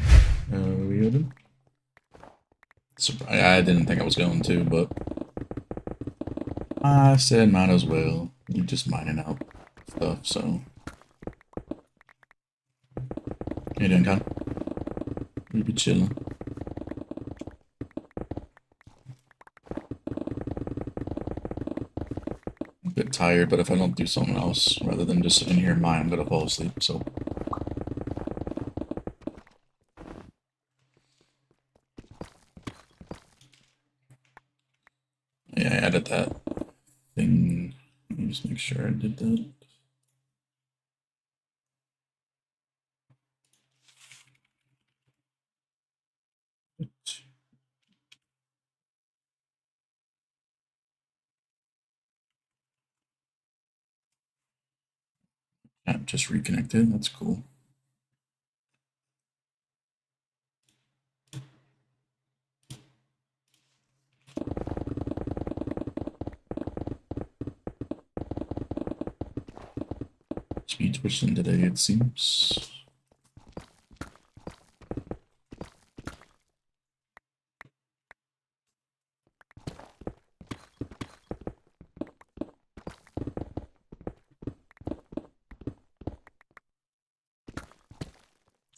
what weird. I didn't think I was going to, but I said might as well. You just mining out stuff, so. How you doing, Con? We be chilling. A bit tired, but if I don't do something else rather than just sitting here and mine, I'm gonna fall asleep, so. Yeah, I added that thing. Let me just make sure I did that. App just reconnected. That's cool. Speed twitching today, it seems.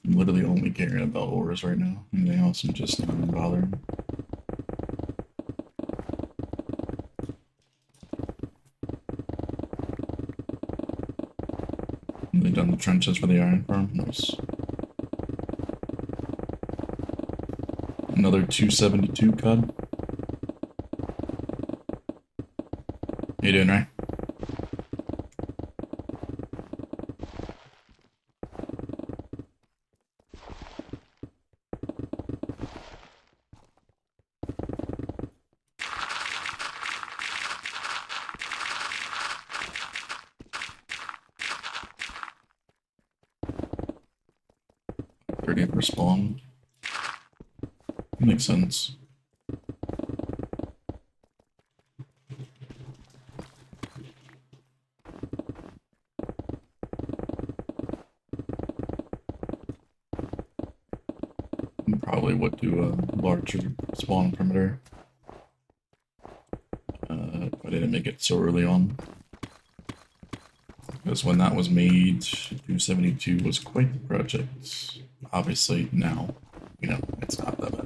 I'm literally only caring about ores right now. Anything else, I'm just not even bothering. They done the trenches for the iron farm. Nice. Another 272 cud. How you doing, Ray? For spawn. Makes sense. Probably would do a larger spawn perimeter. If I didn't make it so early on. Because when that was made, 272 was quite the project. Obviously, now, you know, it's not that bad.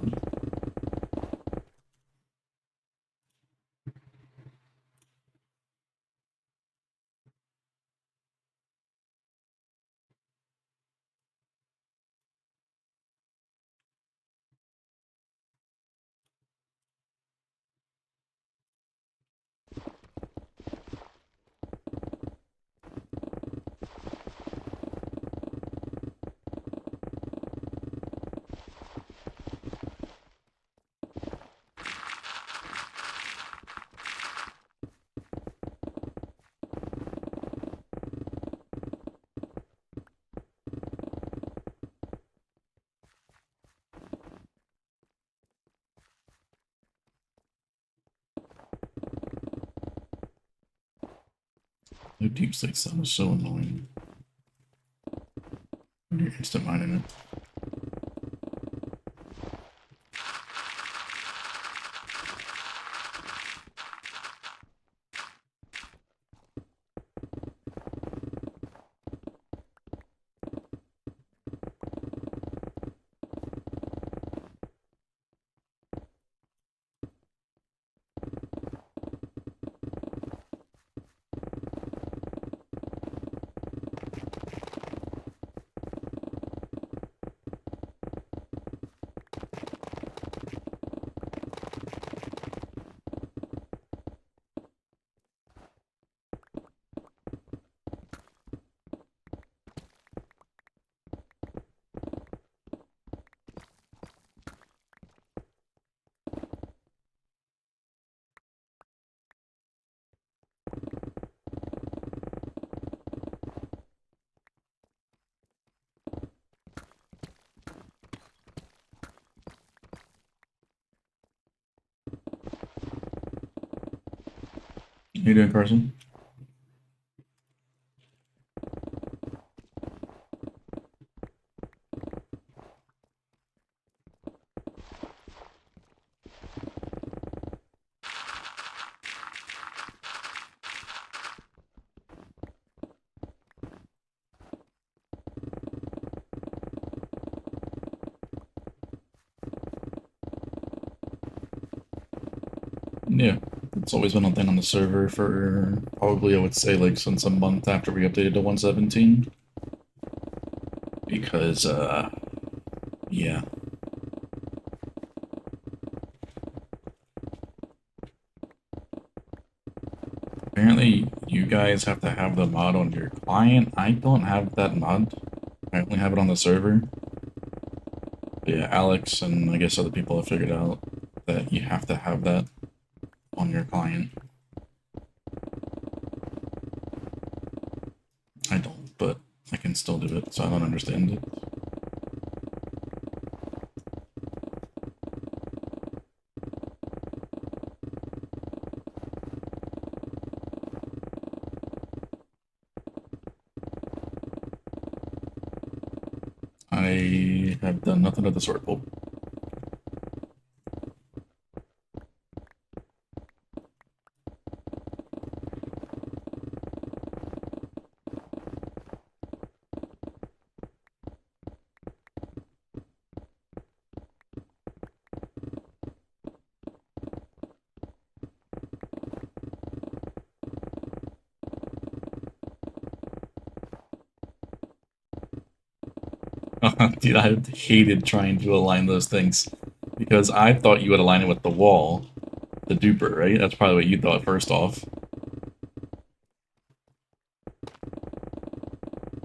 The deep stick sound is so annoying. You're instant mining it. How you doing, Carson? Yeah, it's always been a thing on the server for probably, I would say, like since a month after we updated to 117. Because, yeah. Apparently, you guys have to have the mod on your client. I don't have that mod. I only have it on the server. But yeah, Alex and I guess other people have figured out that you have to have that on your client. I don't, but I can still do it, so I don't understand it. I have done nothing of the sort, Pope. Dude, I hated trying to align those things because I thought you would align it with the wall, the duper, right? That's probably what you thought first off.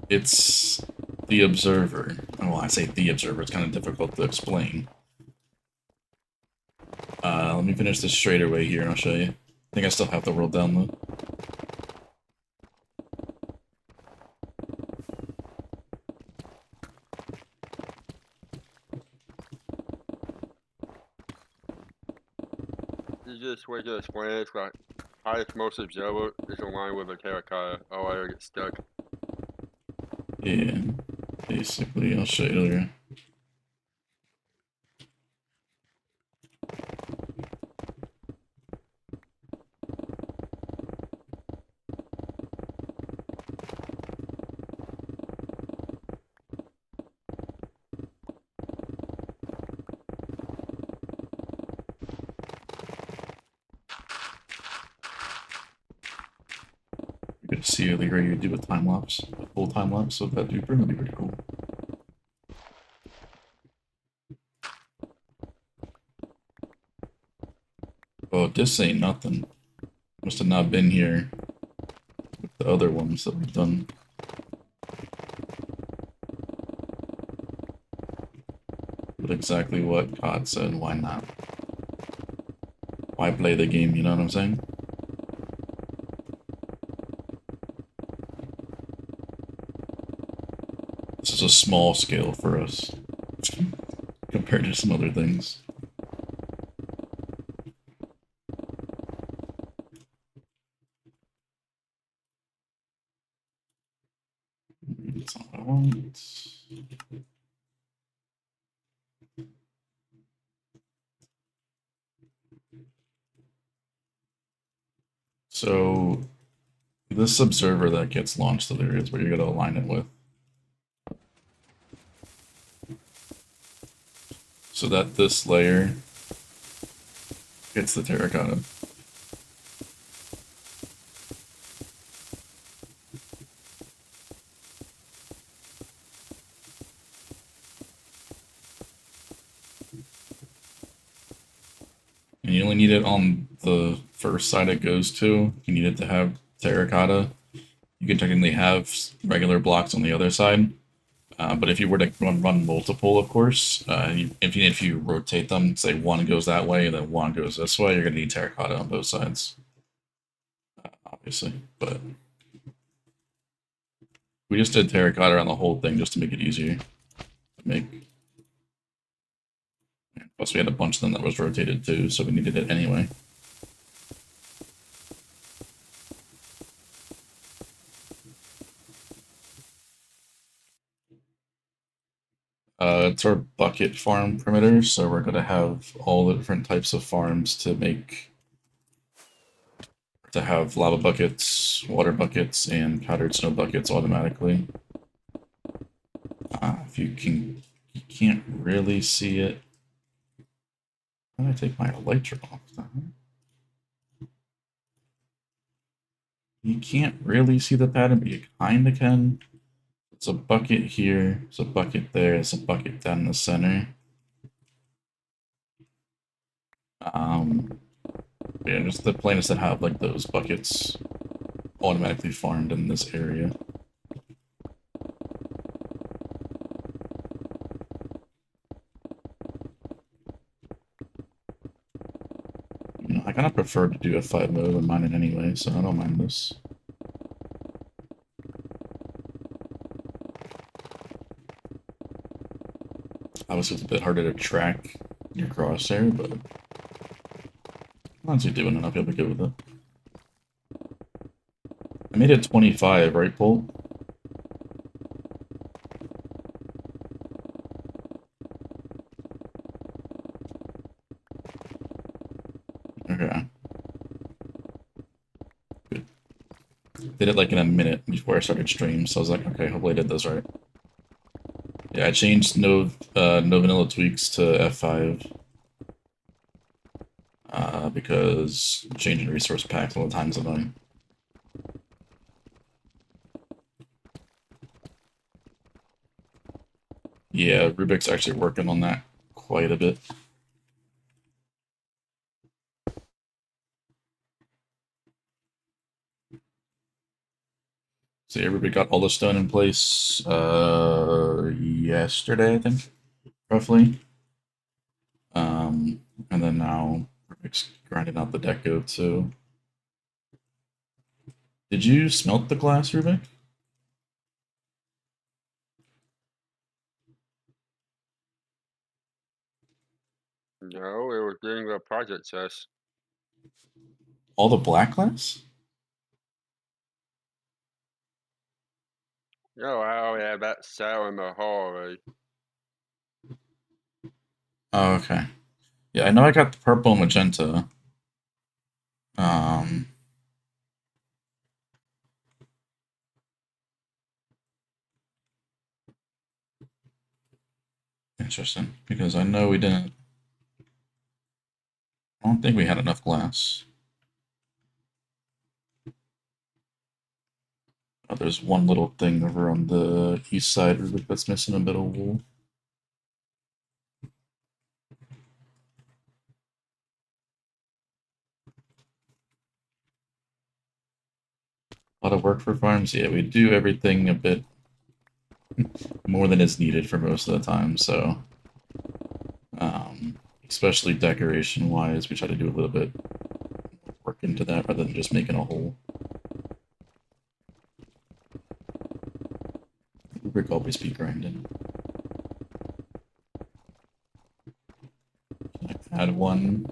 It's the observer. Well, I say the observer, it's kind of difficult to explain. Let me finish this straightaway here and I'll show you. I think I still have the world download. Is this way to explain it? Like, highest most observer is aligned with a terracotta. Oh, I get stuck. Yeah, basically, I'll show you later. You're gonna see earlier you do a time lapse, a full time lapse of that duper, that'd be pretty cool. Oh, this ain't nothing. Must have not been here with the other ones that we've done. But exactly what COD said, why not? Why play the game, you know what I'm saying? This is a small scale for us compared to some other things. That's not what I want. So this observer that gets launched there is what you're going to align it with. So that this layer gets the terracotta. And you only need it on the first side it goes to. You need it to have terracotta. You can technically have regular blocks on the other side. But if you were to run multiple, of course, if you rotate them, say one goes that way and then one goes this way, you're going to need terracotta on both sides, obviously. But we just did terracotta on the whole thing just to make it easier to make. Plus, we had a bunch of them that was rotated too, so we needed it anyway. It's our bucket farm perimeter, so we're going to have all the different types of farms to have lava buckets, water buckets, and powdered snow buckets automatically. If you can't really see it. How did I take my elytra off? You can't really see the pattern, but you kind of can. It's a bucket here, it's a bucket there, it's a bucket down in the center. Yeah, just the plan is to have like those buckets automatically farmed in this area. You know, I kind of prefer to do F5 mode and mine it anyway, so I don't mind this. Obviously, it's a bit harder to track your crosshair, but once you're doing it, I'll be able to go with it. I made it 25, right, Bolt? Okay. Good. Did it like in a minute before I started stream, so I was like, okay, hopefully I did this right. Yeah, I changed no vanilla tweaks to F5. Because changing resource packs all the time's annoying. Yeah, Rubik's actually working on that quite a bit. So everybody got all the stone in place yesterday, I think, roughly. And then now Rubik's grinding out the deco too. Did you smelt the glass, Rubik? No, it was doing a project test. All the black glass? No, I already had that sat in the hall already. Oh, okay. Yeah, I know I got the purple and magenta. Um, Interesting, because I know we didn't. I don't think we had enough glass. Oh, there's one little thing over on the east side that's missing a bit of wool. A lot of work for farms. Yeah, we do everything a bit more than is needed for most of the time. So, especially decoration wise, we try to do a little bit work into that rather than just making a hole. Rick always be grinding. I had one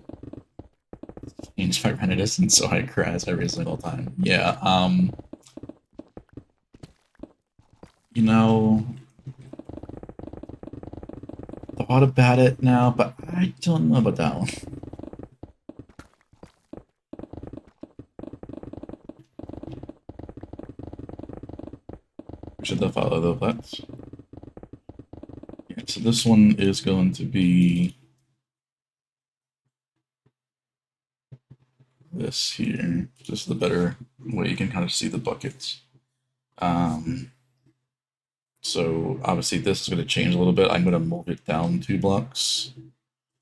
change my render distance so I crash every single time. Yeah, you know, thought about it now, but I don't know about that one. We should follow the plats. Yeah, so this one is going to be this here. Just the better way you can kind of see the buckets. So obviously this is going to change a little bit. I'm going to move it down 2 blocks,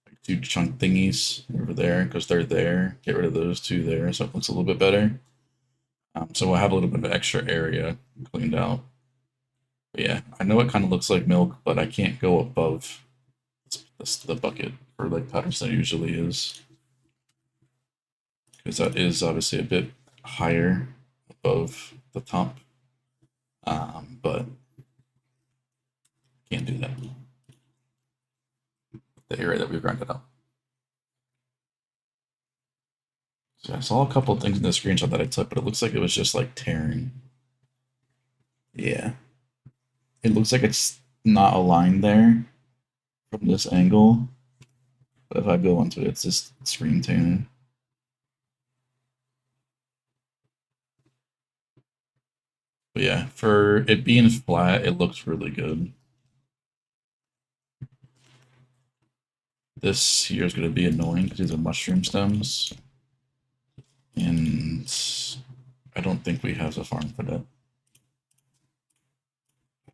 like 2 chunk thingies over there, because they're there. Get rid of those 2 there, so it looks a little bit better. So we'll have a little bit of extra area cleaned out. But yeah, I know it kind of looks like milk, but I can't go above the bucket for like Patterson usually is, because that is obviously a bit higher above the top. But can't do that. The area that we grinded out. So I saw a couple things in the screenshot that I took, but it looks like it was just like tearing. Yeah. It looks like it's not aligned there from this angle. But if I go onto it, it's just screen tearing. But yeah, for it being flat, it looks really good. This here is going to be annoying because these are mushroom stems. And I don't think we have the farm for that.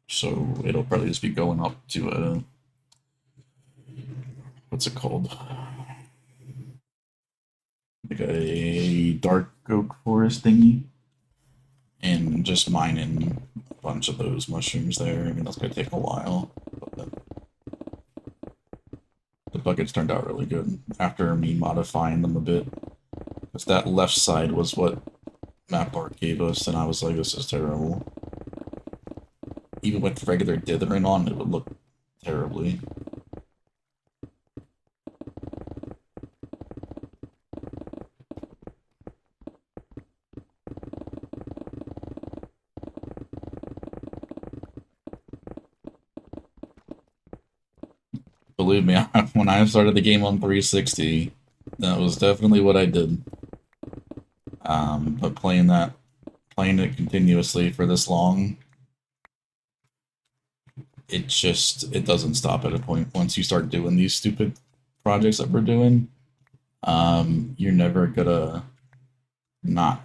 So it'll probably just be going up to a, what's it called? Like a dark oak forest thingy. And just mining a bunch of those mushrooms there. I mean, that's gonna take a while. But the buckets turned out really good after me modifying them a bit. Because that left side was what MapArt gave us, and I was like, this is terrible. Even with regular dithering on, it would look terribly. Believe me, when I started the game on 360, that was definitely what I did. But playing it continuously for this long, it doesn't stop at a point. Once you start doing these stupid projects that we're doing, you're never gonna not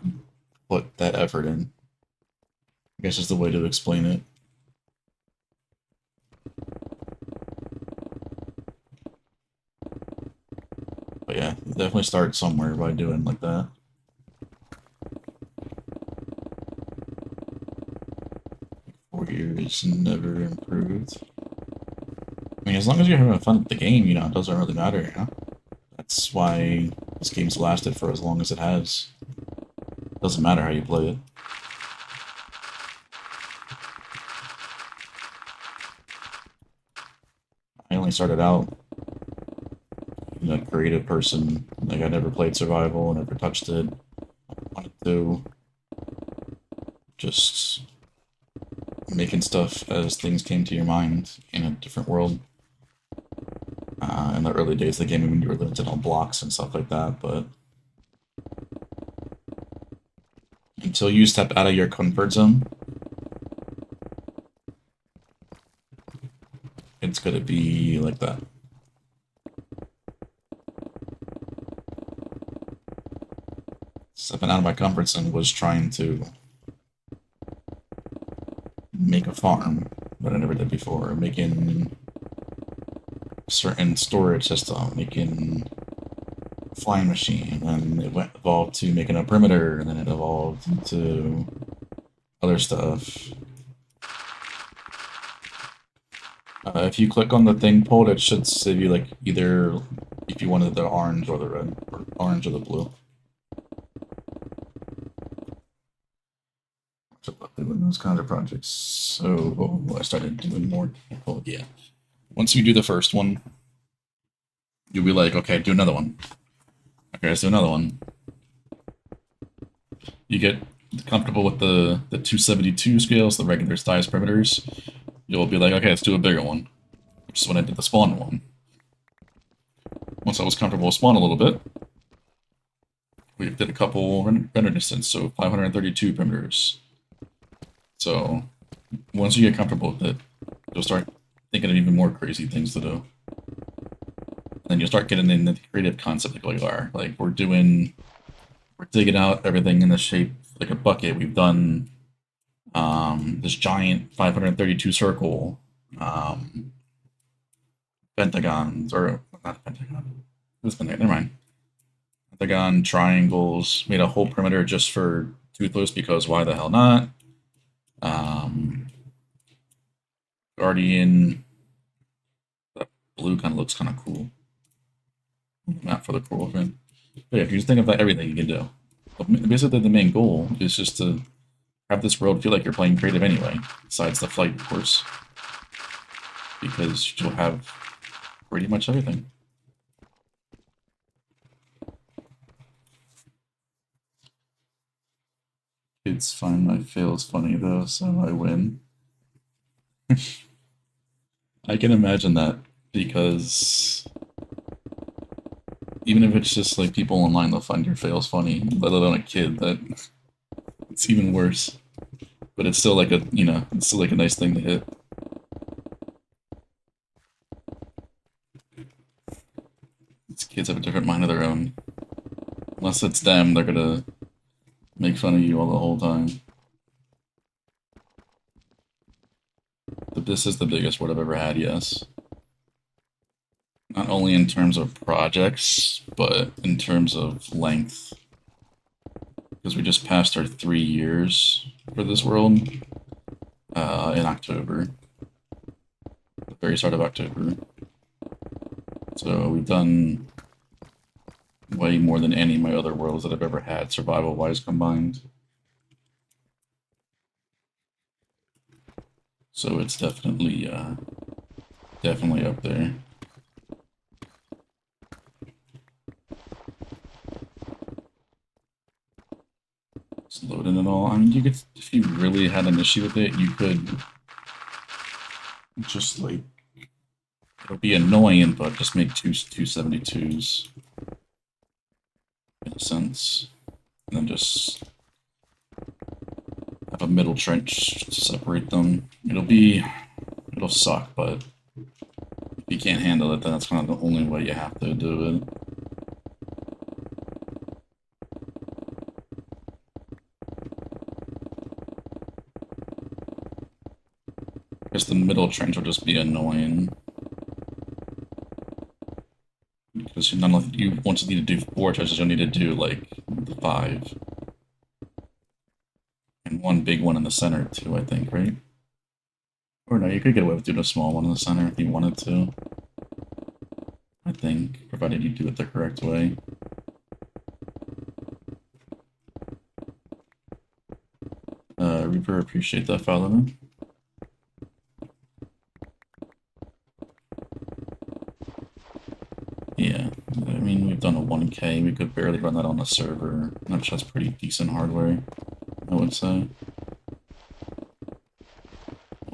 put that effort in. I guess is the way to explain it. But yeah, definitely start somewhere by doing like that. 4 years never improved. I mean, as long as you're having fun with the game, it doesn't really matter, That's why this game's lasted for as long as it has. Doesn't matter how you play it. I only started out a creative person. Like, I never played survival, never touched it. I wanted to just making stuff as things came to your mind in a different world. In the early days of the game, when you were limited on blocks and stuff like that, but until you step out of your comfort zone, it's gonna be like that. Stepping out of my comfort zone was trying to make a farm that I never did before, making certain storage system, making a flying machine, and it evolved to making a perimeter, and then it evolved into other stuff. If you click on the thing pulled, it should save you like either if you wanted the orange or the red, or orange or the blue. Doing those kinds of projects. So I started doing more. Oh yeah. Once you do the first one, you'll be like, okay, do another one. Okay, let's do another one. You get comfortable with the 272 scales, the regular size perimeters. You'll be like, okay, let's do a bigger one. Which is when I did the spawn one. Once I was comfortable with spawn a little bit, we did a couple render distance, so 532 perimeters. So once you get comfortable with it, you'll start thinking of even more crazy things to do. And then you'll start getting into the creative concept like we are. Like we're digging out everything in the shape like a bucket. We've done this giant 532 circle, pentagons, or not pentagon. This pentagon, never mind. Pentagon, triangles, made a whole perimeter just for Toothless because why the hell not? Guardian, that blue kind of looks kind of cool. Not for the coral fin. But yeah, if you just think about everything you can do. But basically, the main goal is just to have this world feel like you're playing creative anyway, besides the flight, of course. Because you'll have pretty much everything. Kids find my fails funny though, so I win. I can imagine that because even if it's just like people online, they'll find your fails funny, let alone a kid. That it's even worse. But it's still like it's still like a nice thing to hit. These kids have a different mind of their own. Unless it's them, they're gonna make fun of you all the whole time. But this is the biggest word I've ever had, yes. Not only in terms of projects, but in terms of length. Because we just passed our 3 years for this world in October. The very start of October. So we've done way more than any of my other worlds that I've ever had, survival-wise combined. So it's definitely up there. It's loading it all. I mean, you could, if you really had an issue with it, you could just like, it'll be annoying, but just make two 272s in a sense, and then just have a middle trench to separate them. It'll suck, but if you can't handle it, then that's kind of the only way you have to do it. I guess the middle trench will just be annoying. Because you once you need to do 4 trenches, you'll need to do like the 5. And one big one in the center too, I think, right? Or no, you could get away with doing a small one in the center if you wanted to. I think, provided you do it the correct way. Reaper, appreciate that follow me. Yeah, I mean, we've done a 1K, we could barely run that on a server, which has pretty decent hardware, I would say.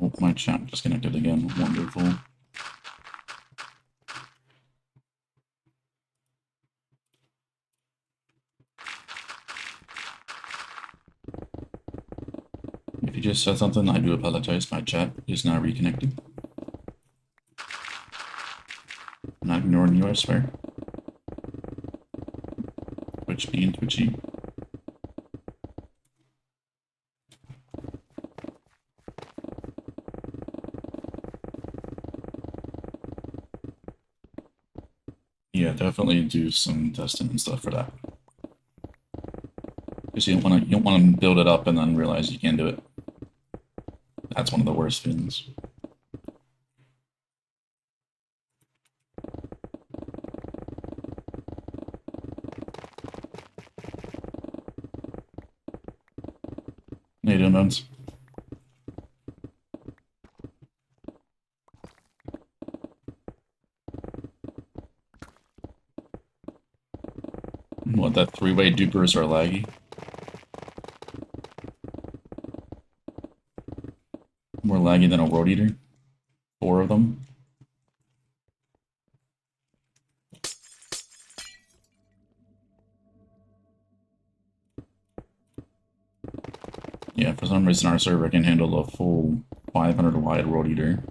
Oh, my chat disconnected again, wonderful. If you just said something, I do apologize, my chat is now reconnected. I'm not ignoring you, I swear. Twitch being twitchy. Yeah, definitely do some testing and stuff for that. Because you don't want to build it up and then realize you can't do it. That's one of the worst things. How you doing, Bones? What, that 3-way dupers are laggy? More laggy than a road eater? 4 of them? Yeah, for some reason our server can handle a full 500 wide road eater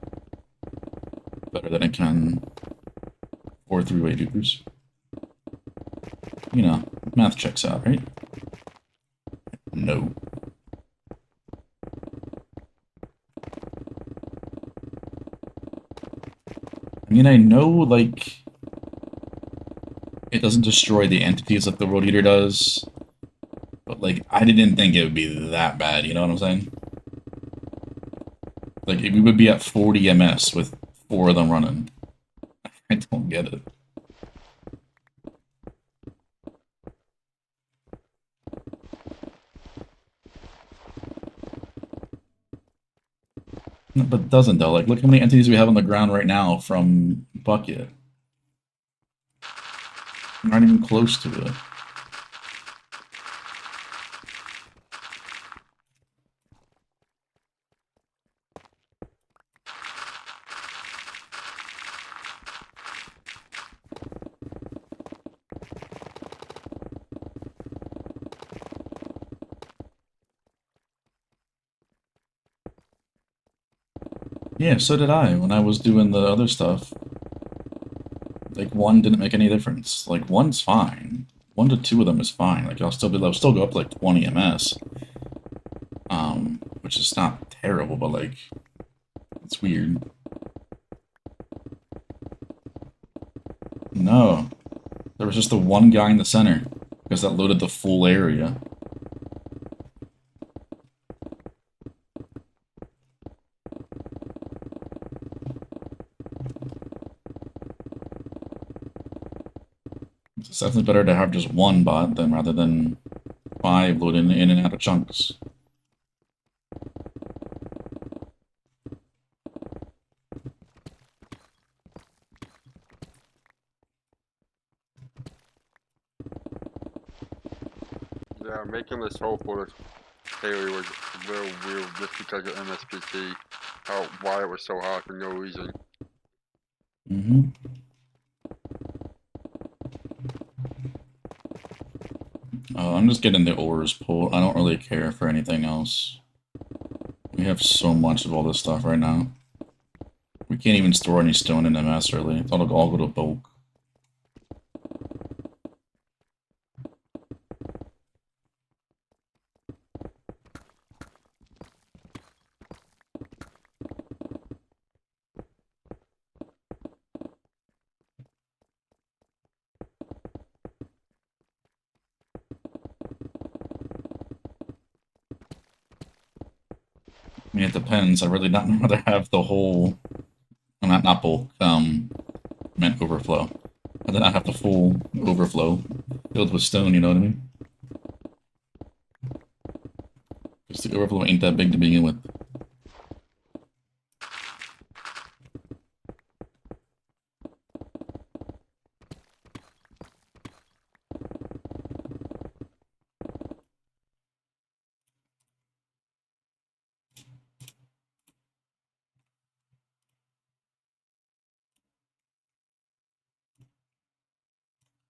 better than it can 4 3-way dupers. You know, math checks out, right? No. I mean, I know, like, it doesn't destroy the entities like the road eater does, but, like, I didn't think it would be that bad, you know what I'm saying? Like, we would be at 40 MS with 4 of them running. I don't get it. No, but it doesn't, though. Like, look how many entities we have on the ground right now from Bucket. We're not even close to it. Yeah, so did I when I was doing the other stuff. Like, 1 didn't make any difference. Like, 1's fine. 1 to 2 of them is fine. Like I'll still go up to like 20 ms. Which is not terrible, but like it's weird. No, there was just the one guy in the center because that loaded the full area. It's definitely better to have just one bot than rather than 5 loading in and out of chunks. Yeah, making this whole for this area was real weird just because of MSPT. Why it was so hard for no reason. Mm-hmm. I'm just getting the ores pulled. I don't really care for anything else. We have so much of all this stuff right now. We can't even store any stone in MS, really. It's all go to bulk. I mean, it depends. I really not rather have the whole, well, not bulk, meant overflow. I'd rather not have the full overflow filled with stone, you know what I mean? Because the overflow ain't that big to begin with.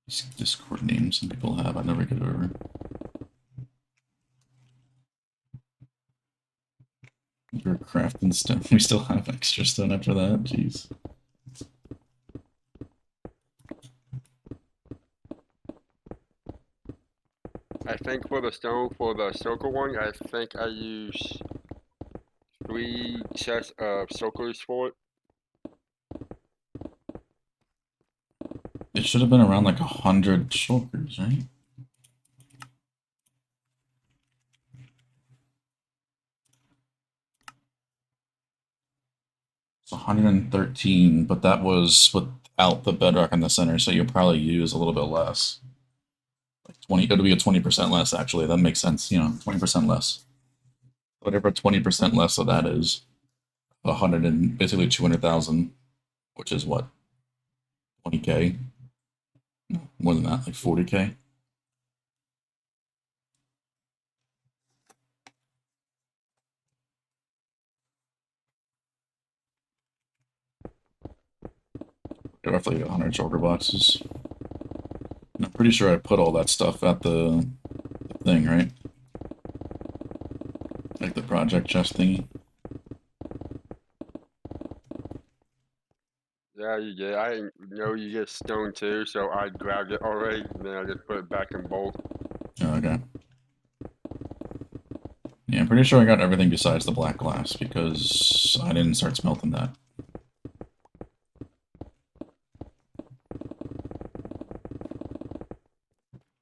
These Discord names some people have, I never get over. We're crafting stone. We still have extra stone after that. Jeez. I think for the stone, for the circle one, I think I use 3 chests of circles for it. It should have been around like 100 shulkers, right? It's 113, but that was without the bedrock in the center, so you'll probably use a little bit less. Like 20, it'll be a 20% less, actually. That makes sense, 20% less. Whatever 20% less of that is, 100 and basically 200,000, which is what? 20k? No, more than that, like 40k. Roughly 100 shulker boxes. And I'm pretty sure I put all that stuff at the thing, right? Like the project chest thingy. Yeah, you did. I didn't know you get stone too, so I grabbed it already, and then I just put it back in bulk. Oh, okay. Yeah, I'm pretty sure I got everything besides the black glass because I didn't start smelting that.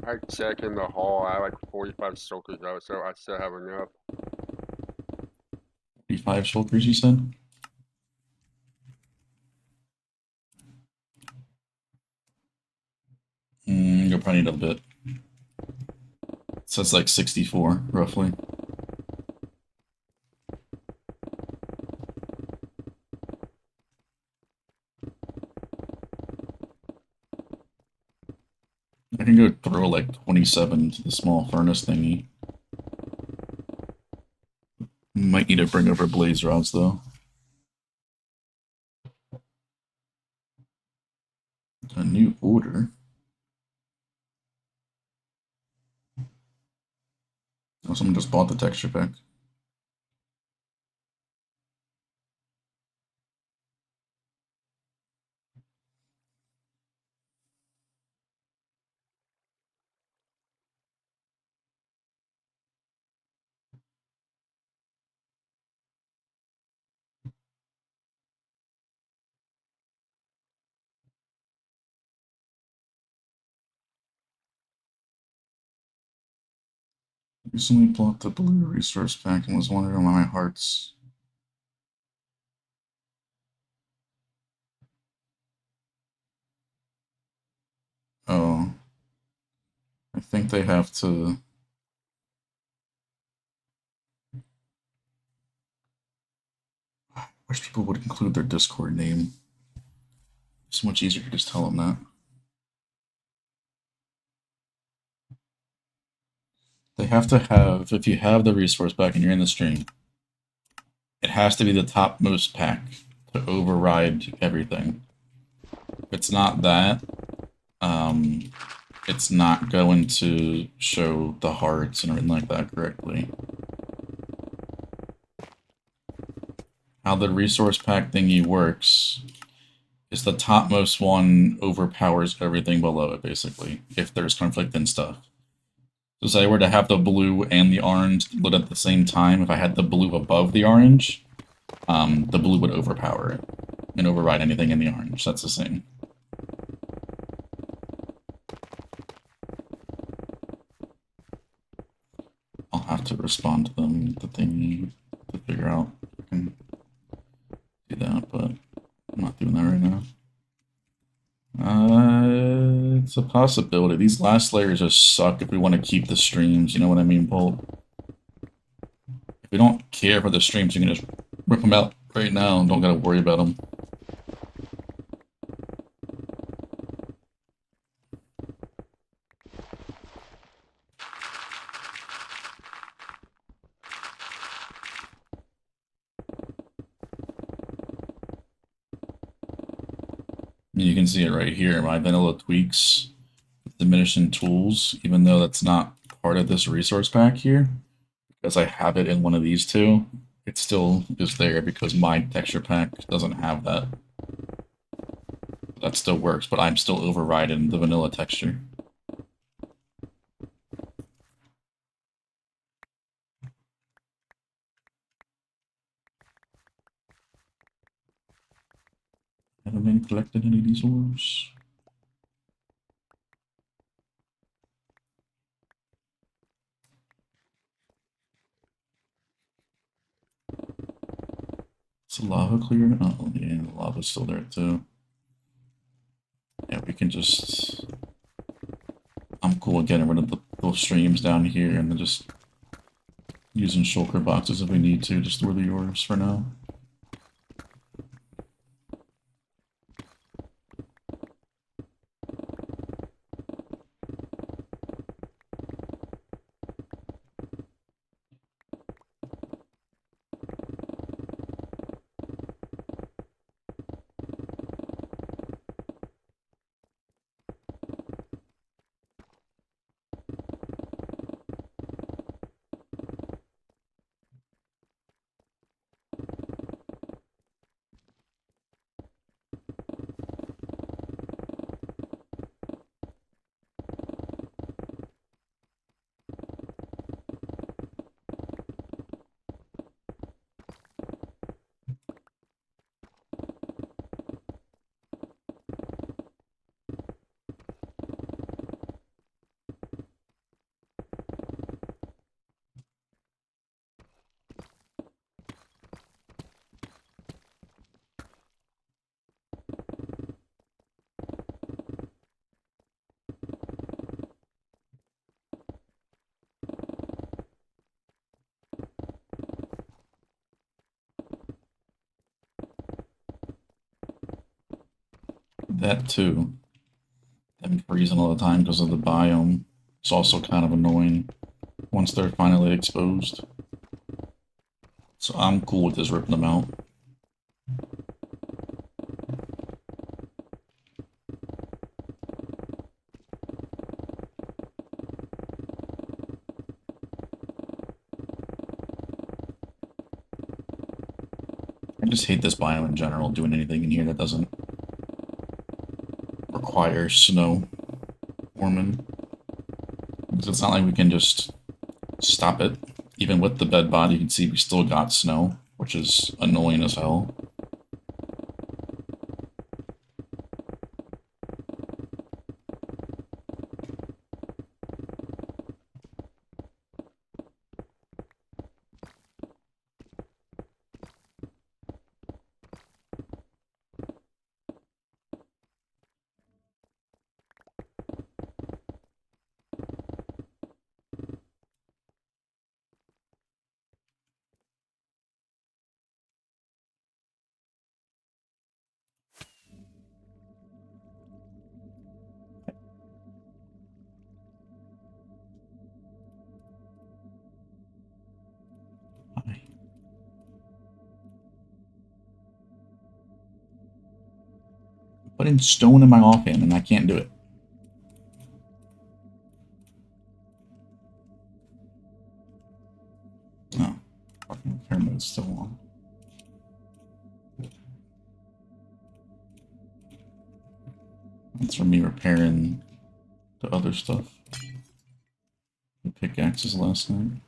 I checked in the hall, I had like 45 circles out, so I still have enough. 45 shulkers, you said? You'll probably need a bit. So it's like 64, roughly. I can go throw like 27 to the small furnace thingy. Might need to bring over blaze rods, though. A new order. Oh, someone just bought the texture pack. Recently bought the blue resource pack and was wondering why my heart's. Oh. I think they have to. I wish people would include their Discord name. It's much easier to just tell them that. They have to have, if you have the resource pack and you're in the stream, it has to be the topmost pack to override everything. If it's not that, it's not going to show the hearts and everything like that correctly. How the resource pack thingy works is the topmost one overpowers everything below it, basically, if there's conflict and stuff. So say I were to have the blue and the orange lit at the same time, if I had the blue above the orange, the blue would overpower it and override anything in the orange. That's the same. I'll have to respond to them, the thingy, to figure out if I can do that, but I'm not doing that right now. It's a possibility. These last layers just suck if we want to keep the streams, you know what I mean, Bolt? If we don't care for the streams, you can just rip them out right now and don't gotta worry about them. You can see it right here, my vanilla tweaks diminishing tools, even though that's not part of this resource pack here, because I have it in one of these two, it still is there because my texture pack doesn't have that. That still works, but I'm still overriding the vanilla texture. Haven't been collecting any of these ores. Is the lava clear? Oh, yeah, the lava's still there too. Yeah, we can just... I'm cool with getting rid of those streams down here and then just using shulker boxes if we need to, just store the ores for now. That too. Them freezing all the time because of the biome. It's also kind of annoying once they're finally exposed. So I'm cool with just ripping them out. I just hate this biome in general, doing anything in here that doesn't require snow forming. Because it's not like we can just stop it. Even with the bed body, you can see we still got snow, which is annoying as hell. putting stone in my offhand and I can't do it. Oh, fucking repair mode's still on. That's for me repairing the other stuff. The pickaxes last night.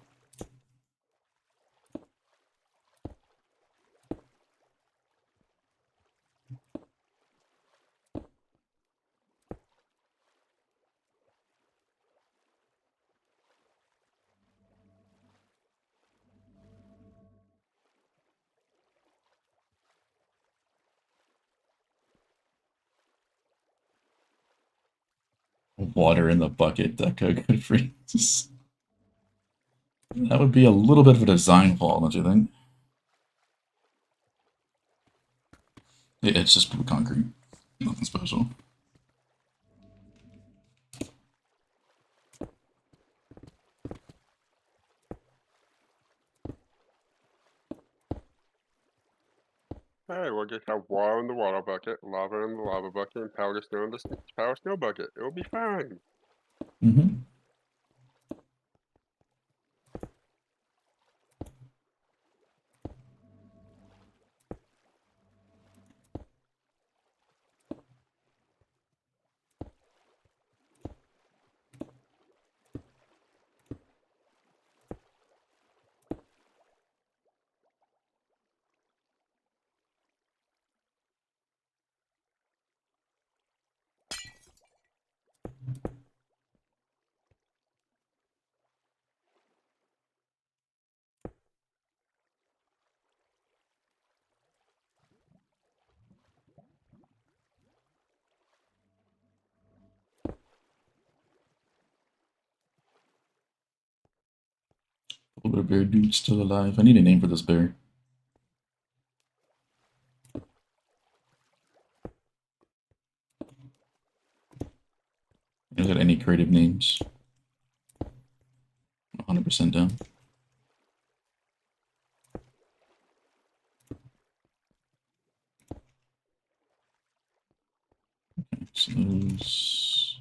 Water in the bucket, Deco, good for you. That would be a little bit of a design flaw, don't you think? It's just blue concrete. Nothing special. Hey, we'll just have water in the water bucket, lava in the lava bucket, and powder snow in the powder snow bucket. It'll be fine. Mm-hmm. A little bit of bear dude still alive. I need a name for this bear. You got any creative names? 100% down. So those...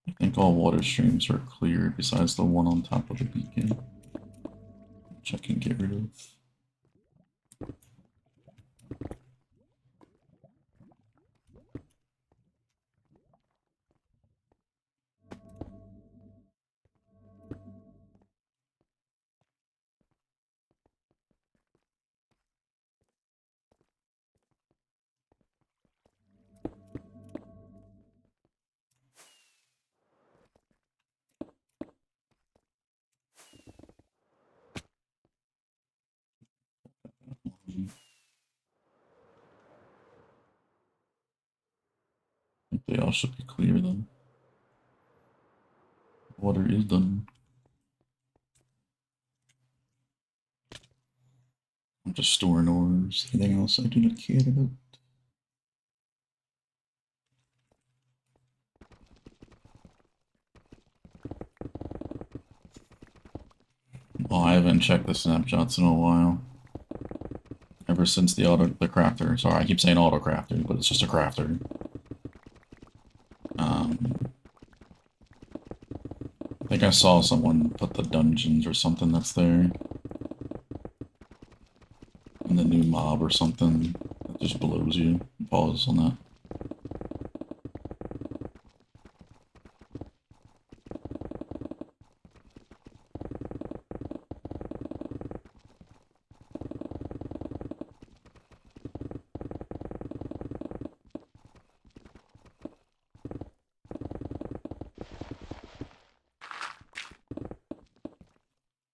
I think all water streams are clear besides the one on top of the beacon, which I can get rid of. I think they all should be clear then. Water is done. I'm just storing ores. Anything else I do not care about? Well, I haven't checked the snapshots in a while. Ever since the crafter. Sorry, I keep saying AutoCrafter, but it's just a crafter. I think I saw someone put the dungeons or something that's there. And the new mob or something that just blows you. Pause on that.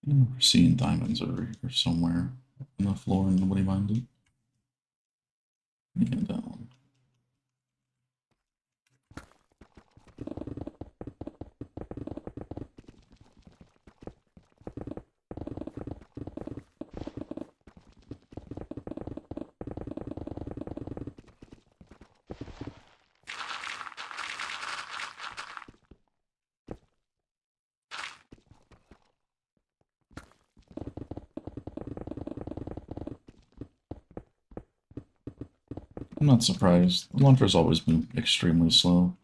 We're seeing diamonds over here somewhere on the floor and nobody minded. Get down. I'm not surprised. The launcher's always been extremely slow.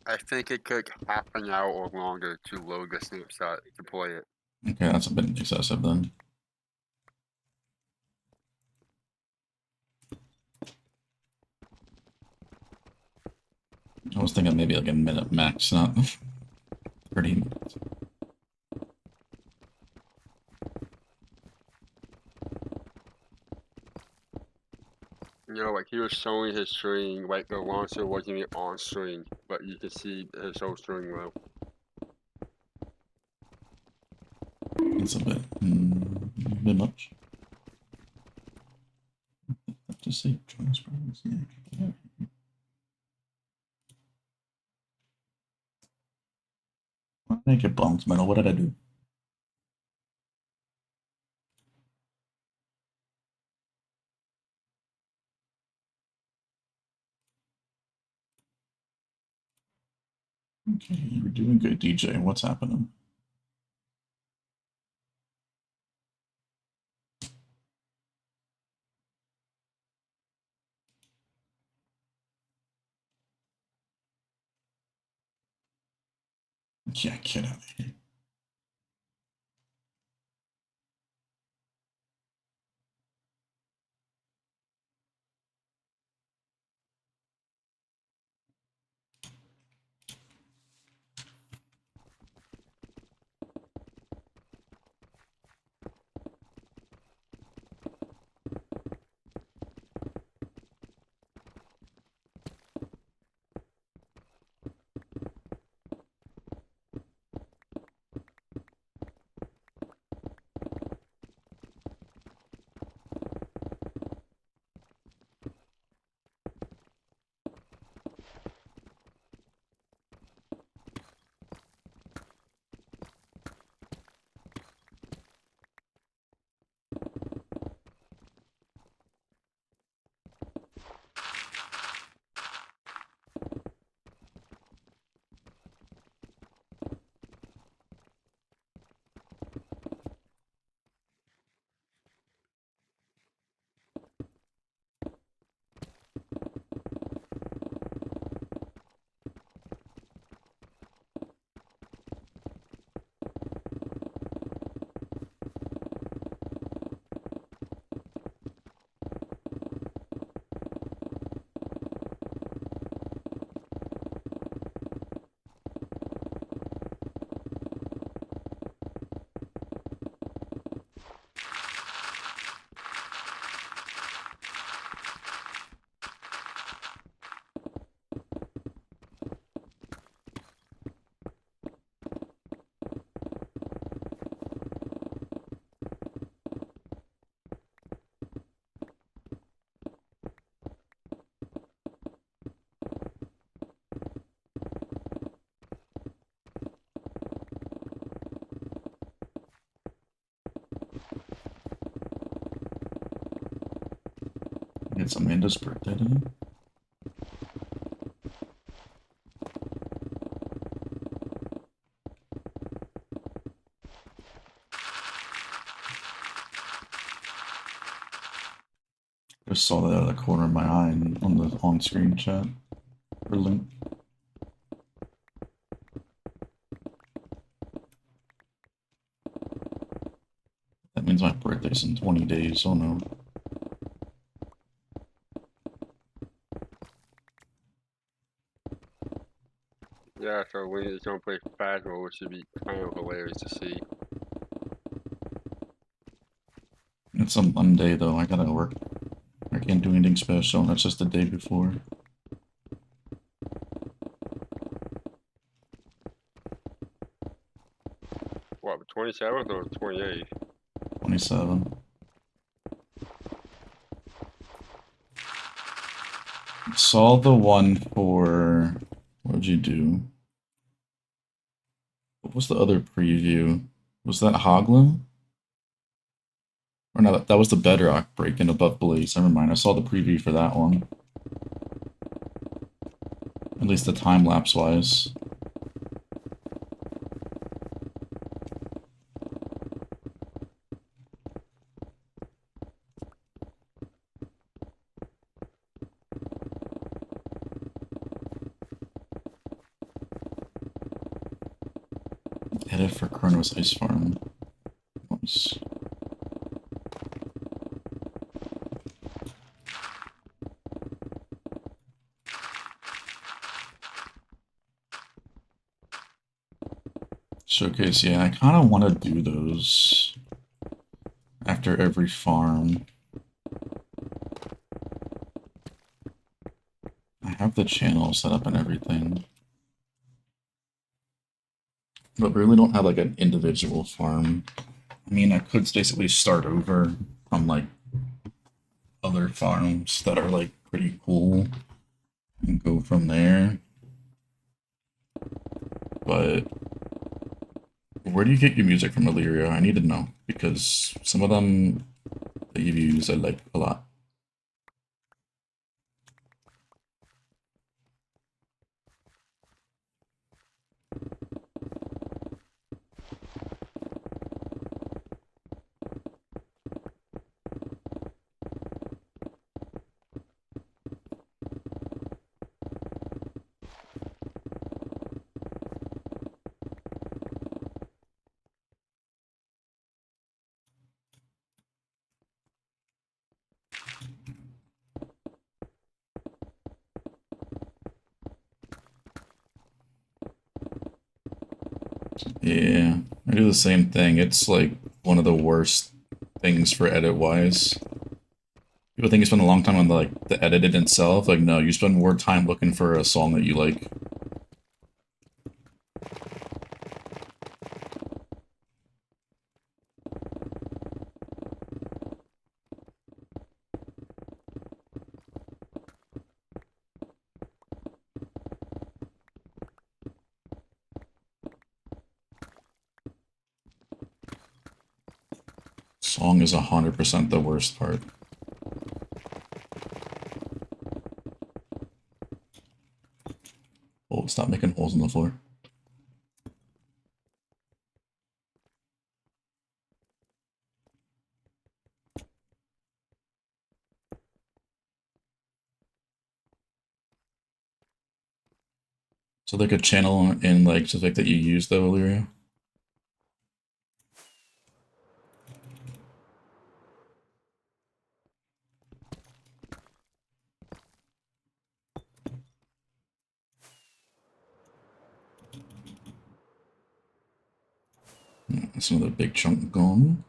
I think it took half an hour or longer to load the snapshot to play it. Okay, that's a bit excessive then. I was thinking maybe like a minute max, not 30 minutes. You know, like he was showing his string, like the launcher wasn't on string, but you could see his whole string low. It's a bit much. To see transparency. I get bumped, man. What did I do? Okay, you're doing good, DJ. What's happening? Yeah, get out of here. It's Amanda's birthday today. Just saw that out of the corner of my eye on the on-screen chat or link. That means my birthday's in 20 days. Oh no. Yeah, so when he's gonna play Phasmo, it should be kind of hilarious to see. It's a Monday though. I gotta work. I can't do anything special. That's just the day before. What, the 27th or the 28th? 27. Saw the one for. What'd you do? What was the other preview? Was that Hoglin? Or no, that was the Bedrock break in Above Blaze. Never mind. I saw the preview for that one. At least the time lapse wise. Edit for Kronos Ice Farm. Nice. Showcase, yeah, I kind of want to do those after every farm. I have the channel set up and everything. But we really don't have like an individual farm. I mean, I could basically start over from like other farms that are like pretty cool and go from there. But where do you get your music from, Illyria? I need to know because some of them that you've used I like a lot. Yeah, I do the same thing. It's like one of the worst things for edit wise. People think you spend a long time on like the edited itself. Like, no, you spend more time looking for a song that you like. Song is 100% the worst part. Oh, stop making holes in the floor. So like a channel in like just like that you use though, Illyria? That's another big chunk gone.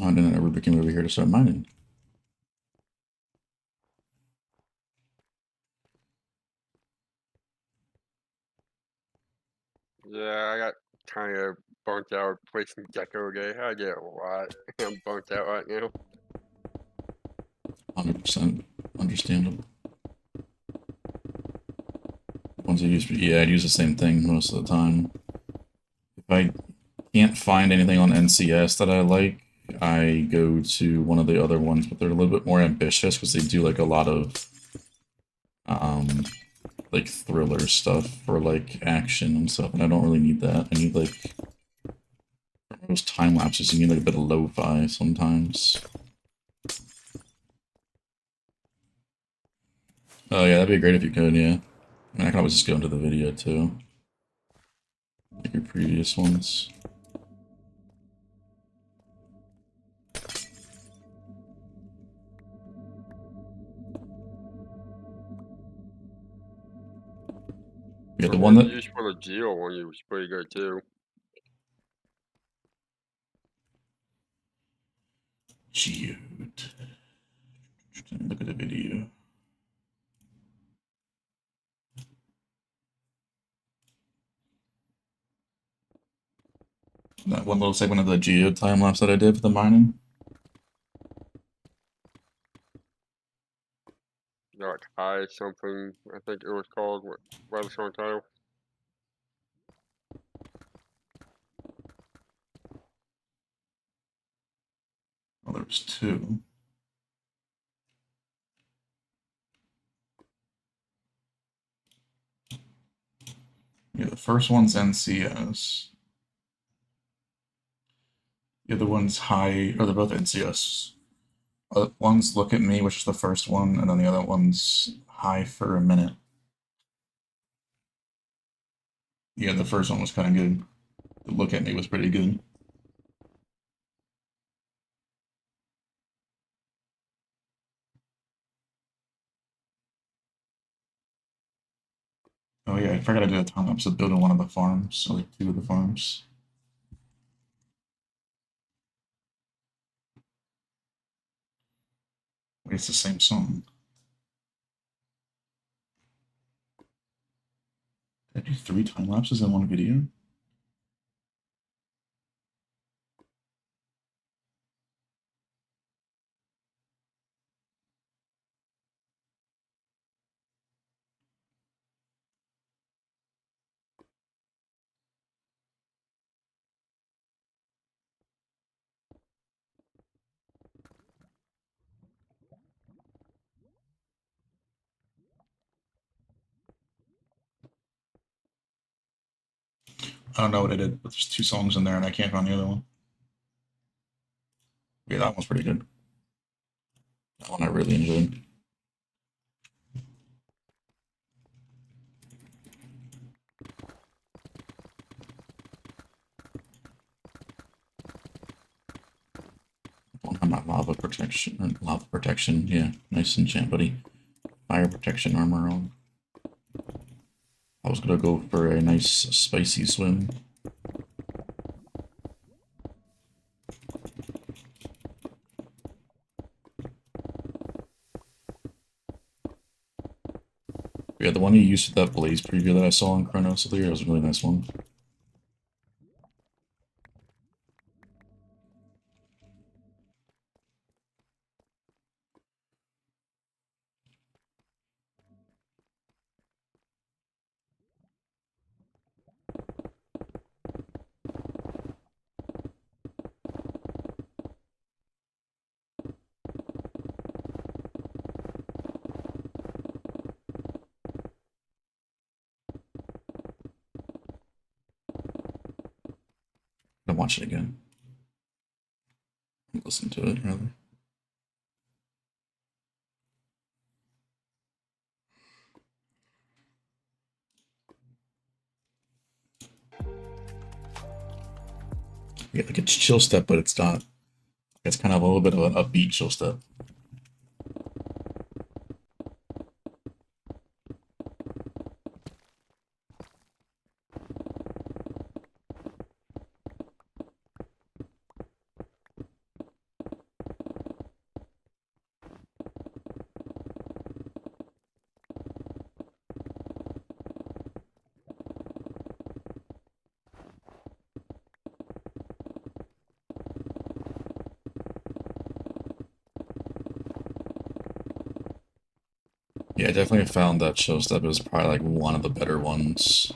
Oh, and then I ever came over here to start mining. Yeah, I got kind of burnt out placing Gecko Day. I get a lot. I'm burnt out right now. 100% understandable. Ones I use, yeah, I'd use the same thing most of the time. If I can't find anything on NCS that I like, I go to one of the other ones, but they're a little bit more ambitious because they do like a lot of like thriller stuff for like action and stuff, and I don't really need that. I need like those time lapses. You need like a bit of lo-fi sometimes. Oh yeah, that'd be great if you could. Yeah, I mean, I can always just go into the video too, like your previous ones. Yeah, I the one mean, the that use for the Geo one was pretty good too. Geode. Look at the video. That one little segment of the geode time lapse that I did for the mining. Like high something, I think it was called. What was the song title? Oh, there was two. Yeah, the first one's NCS. The other one's high, or they're both NCS. One's Look at Me, which is the first one, and then the other one's High for a Minute. Yeah, the first one was kind of good. The Look at Me was pretty good. Oh yeah, I forgot to do a time lapse of building one of the farms, or like two of the farms. Wait, it's the same song. Did I do three time lapses in one video? I don't know what I did, but there's two songs in there and I can't find the other one. Yeah, that one's pretty good. That one I really enjoyed. Don't have my lava protection, yeah, nice enchant, buddy. Fire protection armor on. I was gonna go for a nice spicy swim. Yeah, the one you used for that Blaze preview that I saw on Chronos earlier was a really nice one. I'm gonna watch it again. Listen to it, rather. Yeah, like it's chill step, but it's not. It's kind of a little bit of an upbeat chill step. Yeah, I definitely found that chill step was probably like one of the better ones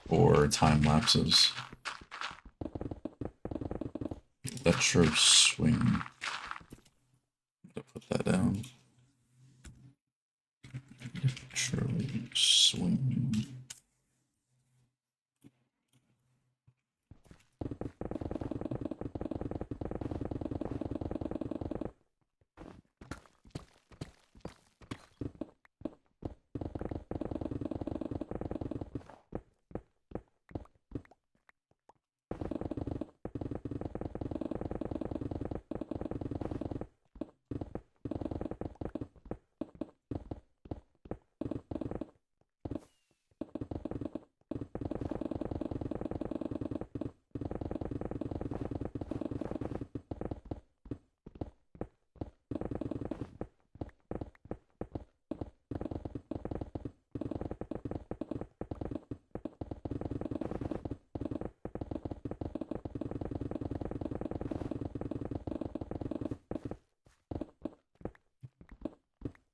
for time lapses. That chirp swing. Put that down. Chirp swing.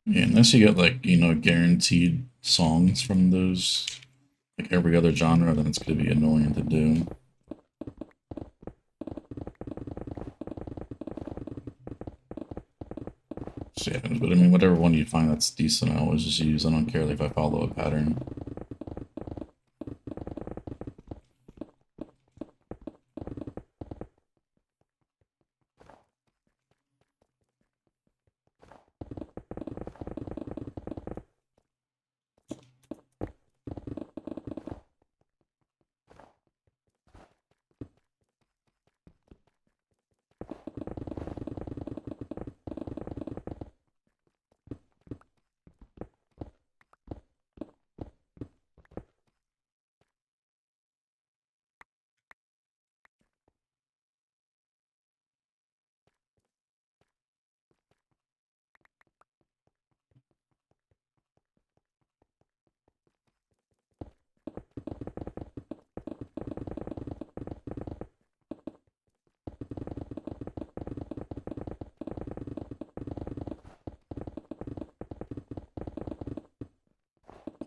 Yeah, unless you get like, guaranteed songs from those, like every other genre, then it's gonna be annoying to do. So yeah, but I mean, whatever one you find that's decent, I always just use. I don't care if I follow a pattern.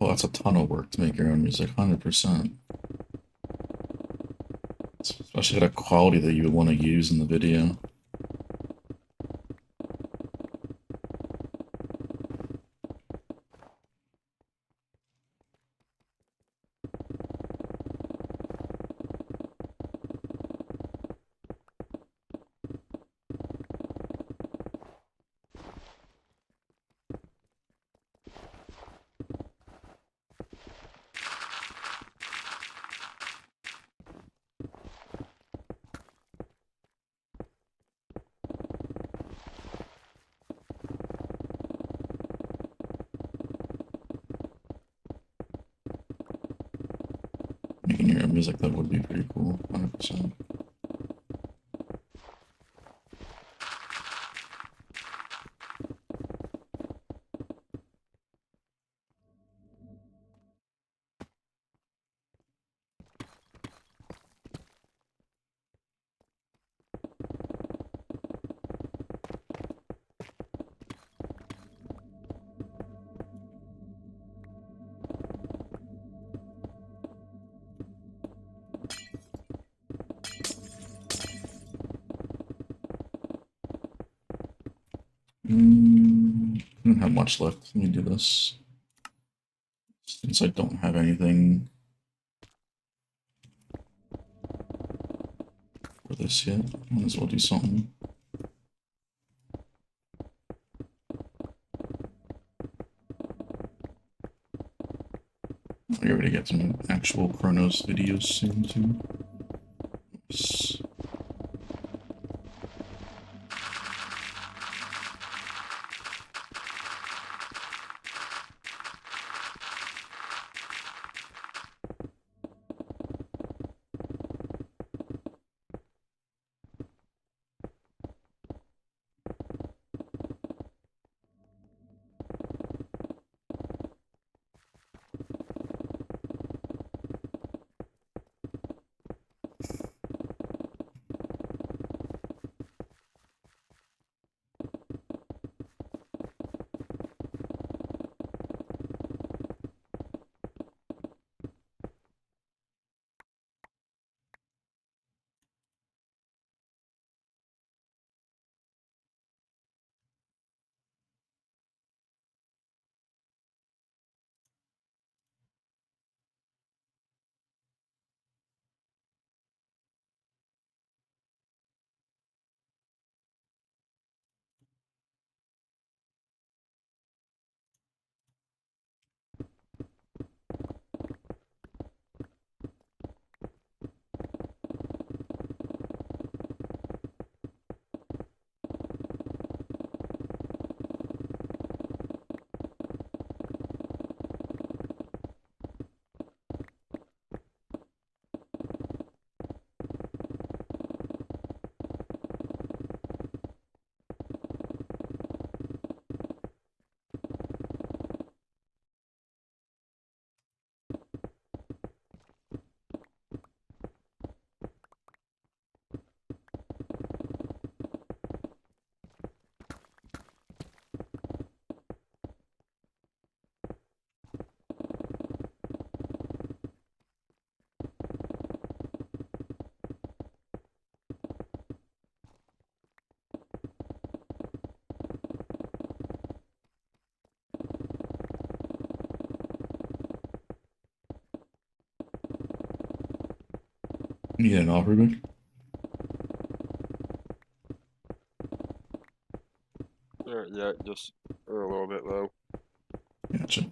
Oh, that's a ton of work to make your own music, 100%. Especially at a quality that you would want to use in the video. Making your own music, that would be pretty cool, 100%. I don't have much left. Let me do this. Since I don't have anything for this yet, might as well do something. We're going to get some actual Chronos videos soon, too. Oops. Need an off, Ruben? Yeah, just a little bit low. Gotcha.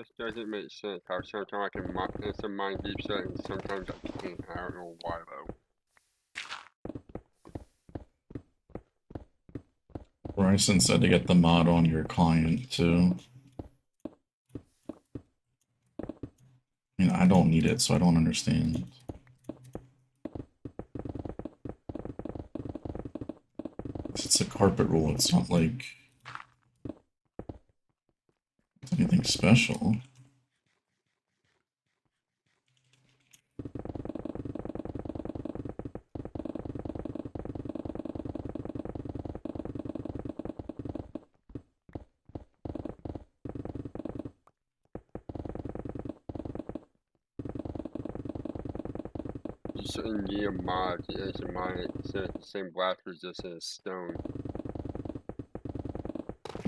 This doesn't make sense. How sometimes I can instant mine deep set and sometimes I can't. I don't know why though. Bryson said to get the mod on your client too. I mean, I don't need it, so I don't understand. It's a carpet rule. It's not like it's anything special. You shouldn't need a mod to instant mine it since the same blast resistance as stone.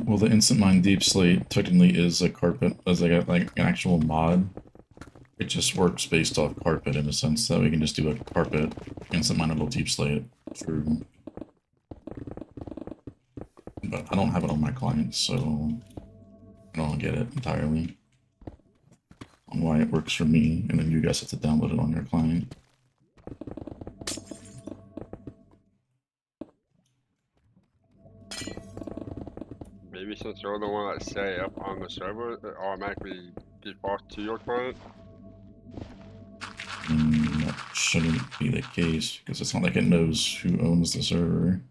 Well, the instant mine deep slate technically is a carpet, as like an actual mod. It just works based off carpet in a sense that we can just do a carpet instant mineable deep slate through. But I don't have it on my client, so I don't get it entirely on why it works for me, and then you guys have to download it on your client. Maybe since you're the one that set it up on the server, it automatically defaults to your client. That shouldn't be the case, because it's not like it knows who owns the server.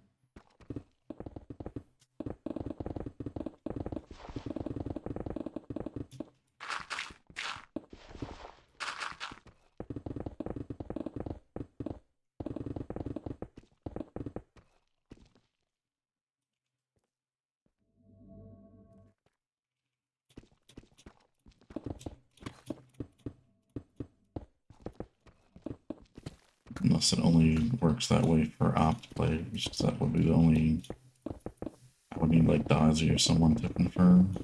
Unless it only works that way for op players, that would be the only. I would need like Dazzy or someone to confirm.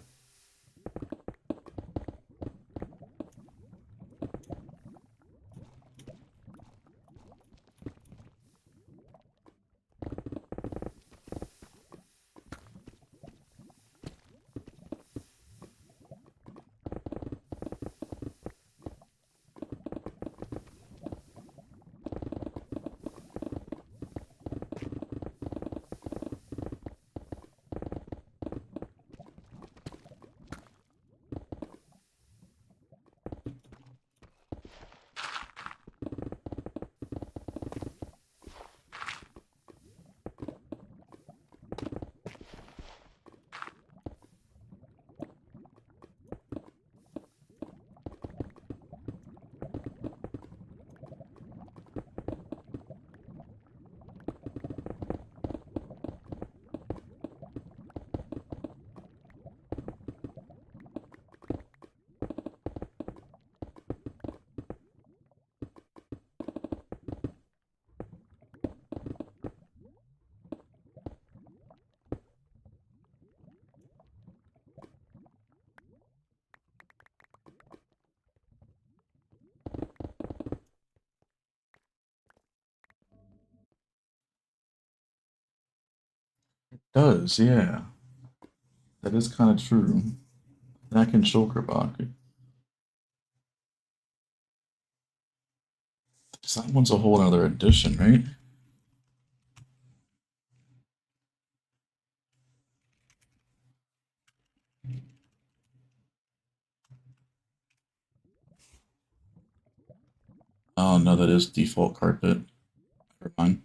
It does, yeah. That is kind of true. That can Shulkerbach. That one's a whole other edition, right? Oh no, that is default carpet. Never mind.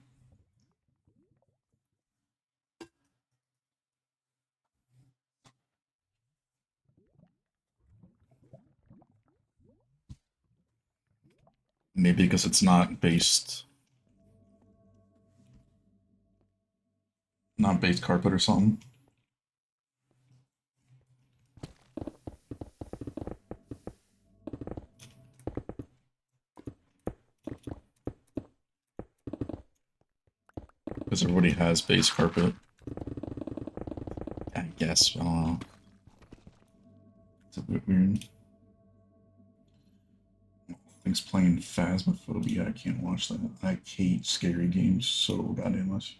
Maybe because it's not based carpet or something. Because everybody has base carpet. I guess, I don't know. It's a bit weird. Things playing Phasmophobia, I can't watch that. I hate scary games so goddamn much.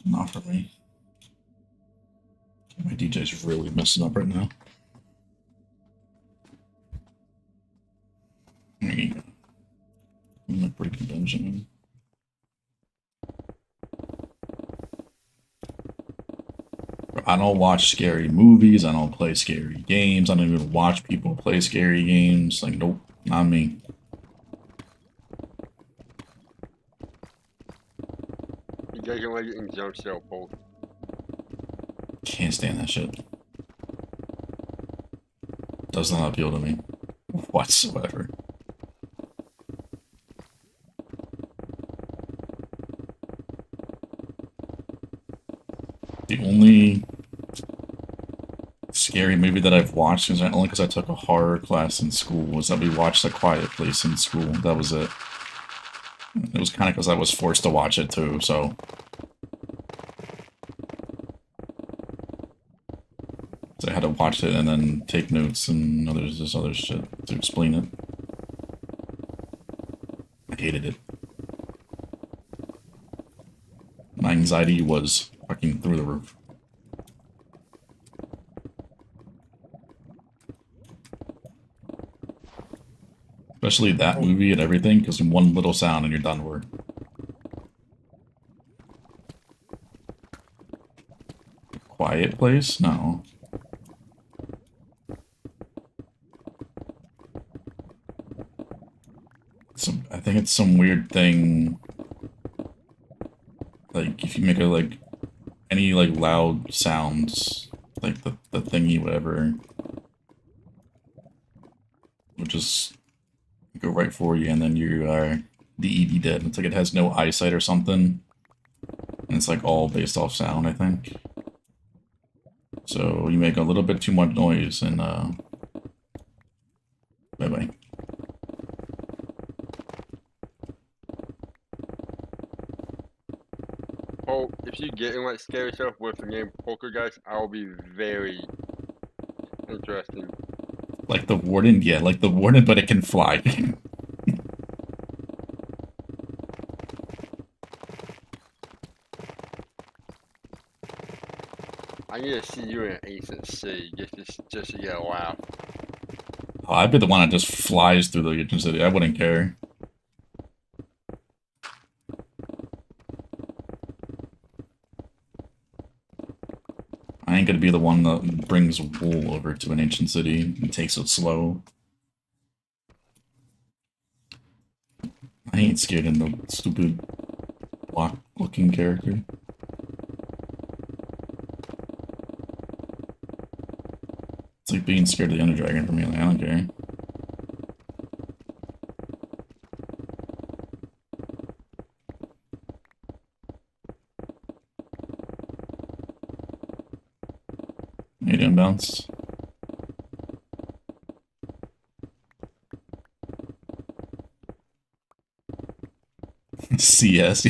Not for me. My DJ's really messing up right now. There you go. I'm not breaking dungeon. I don't watch scary movies. I don't play scary games. I don't even watch people play scary games. Like, nope, not me. He doesn't like it in jump cell both. Can't stand that shit. Does not appeal to me whatsoever. The only scary movie that I've watched is only because I took a horror class in school was that we watched A Quiet Place in school. That was it. It was kind of because I was forced to watch it too, so. So I had to watch it and then take notes and this other shit to explain it. I hated it. My anxiety was fucking through the roof. Especially that movie and everything, because in one little sound and you're done for. Quiet Place? No. I think it's some weird thing. Like, if you make any, loud sounds, like the thingy, whatever, will just go right for you, and then you are DED dead. It's like it has no eyesight or something. And it's, all based off sound, I think. So, you make a little bit too much noise, and, bye-bye. Oh, if you get in scary stuff with the game Poker Guys, I'll be very interesting. Like the Warden? Yeah, like the Warden, but it can fly. I need to see you in Ancient City just to get a laugh. Oh, I'd be the one that just flies through the Ancient City. I wouldn't care. I ain't gonna be the one that brings wool over to an ancient city and takes it slow. I ain't scared of no stupid block-looking character. It's like being scared of the Ender Dragon for me. Like, I don't care. How you doing, Bounce? CS.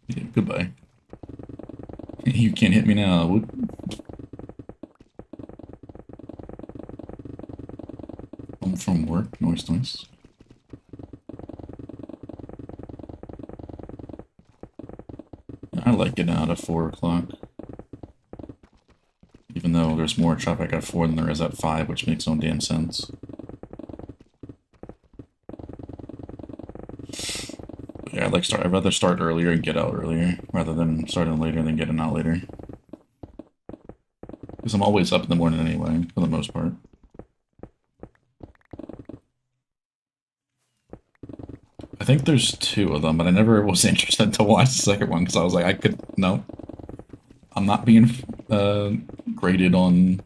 Yeah, goodbye. You can't hit me now. Whoop. I'm from work. Noise. I like getting out at 4 o'clock. Even though there's more traffic at 4 than there is at 5, which makes no damn sense. But yeah, I'd rather start earlier and get out earlier, rather than starting later and then getting out later. Because I'm always up in the morning anyway, for the most part. I think there's 2 of them, but I never was interested to watch the second one, because I was like, no. I'm not being graded on,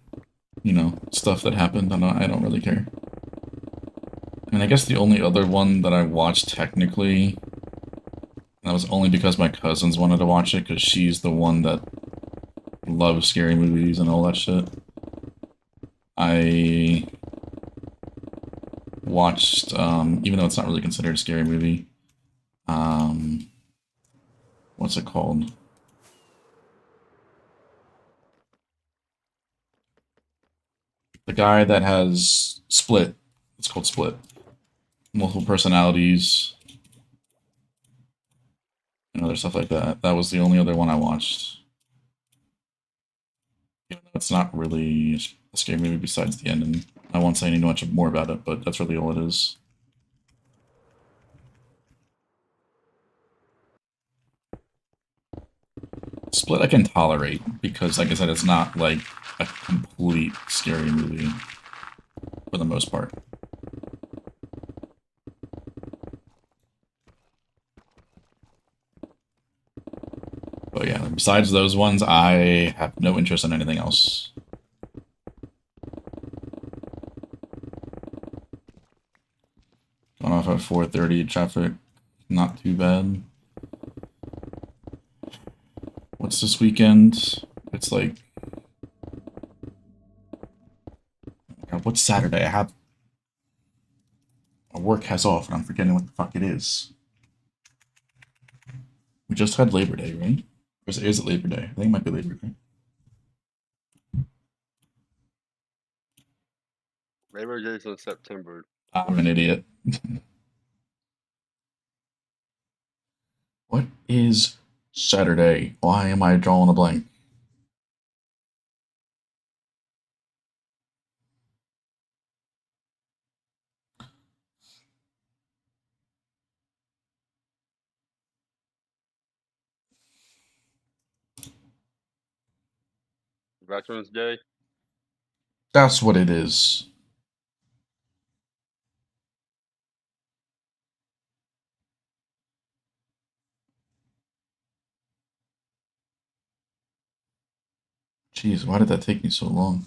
stuff that happened. I don't really care. And I guess the only other one that I watched technically, that was only because my cousins wanted to watch it, because she's the one that loves scary movies and all that shit. I watched, even though it's not really considered a scary movie, what's it called? The guy that has Split. It's called Split. Multiple personalities. and other stuff like that. That was the only other one I watched. Even though it's not really a scary movie besides the end, and I won't say any much more about it, but that's really all it is. Split I can tolerate because, like I said, it's not like a complete scary movie for the most part. But yeah, besides those ones, I have no interest in anything else. Going off at 4:30, traffic not too bad. What's this weekend? It's like, God, what's Saturday? I have my work has off, and I'm forgetting what the fuck it is. We just had Labor Day, right? Or is it Labor Day? I think it might be Labor Day. Labor Day's in September. I'm an idiot. What is Saturday? Why am I drawing a blank? Veterans Day. That's what it is. Jeez, why did that take me so long?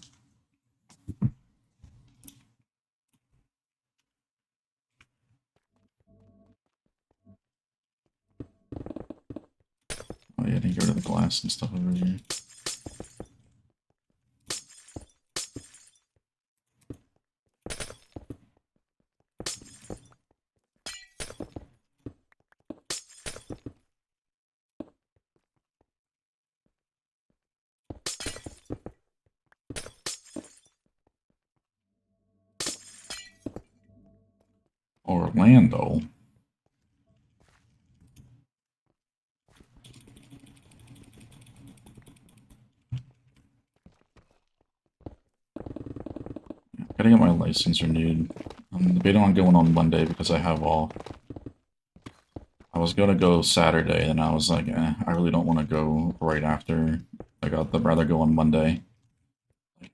Oh yeah, I didn't get rid of the glass and stuff over here. Orlando. Gotta get my license renewed. I'm debating on going on Monday because I have all. I was gonna go Saturday, and I was like, I really don't want to go right after. Like, I'd rather go on Monday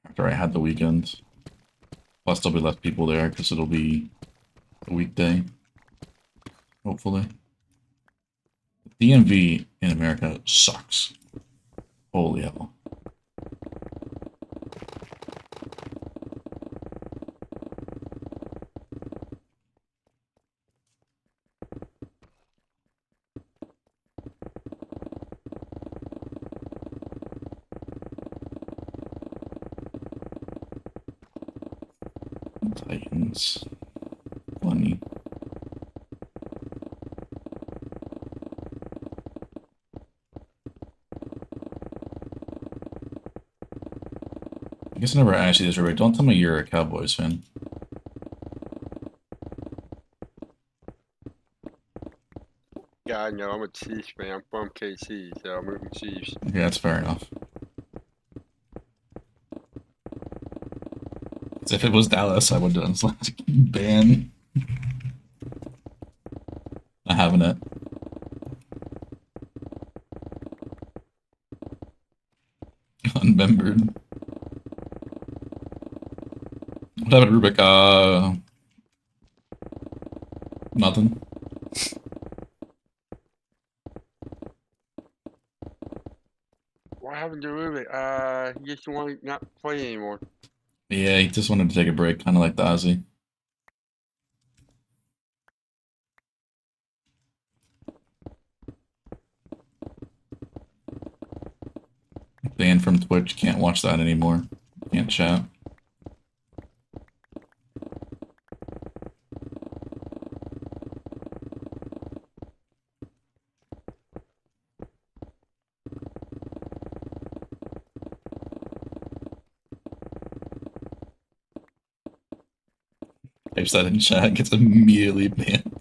after I had the weekend. Plus, there'll be less people there because it'll be a weekday. Hopefully. The DMV in America sucks. Holy hell. Titans. Funny. I guess I never asked you this, Ray. Don't tell me you're a Cowboys fan. Yeah, I know. I'm a Chiefs fan. I'm from KC, so I'm rooting Chiefs. Yeah, that's fair enough. If it was Dallas, I would have done ban. Not having it. Unmembered. What happened to Rubik? Nothing. What happened to Rubik? He just want to not play anymore. Yeah, he just wanted to take a break, kind of like the Ozzy. Banned from Twitch, can't watch that anymore. Can't chat. Types that in chat, gets immediately banned.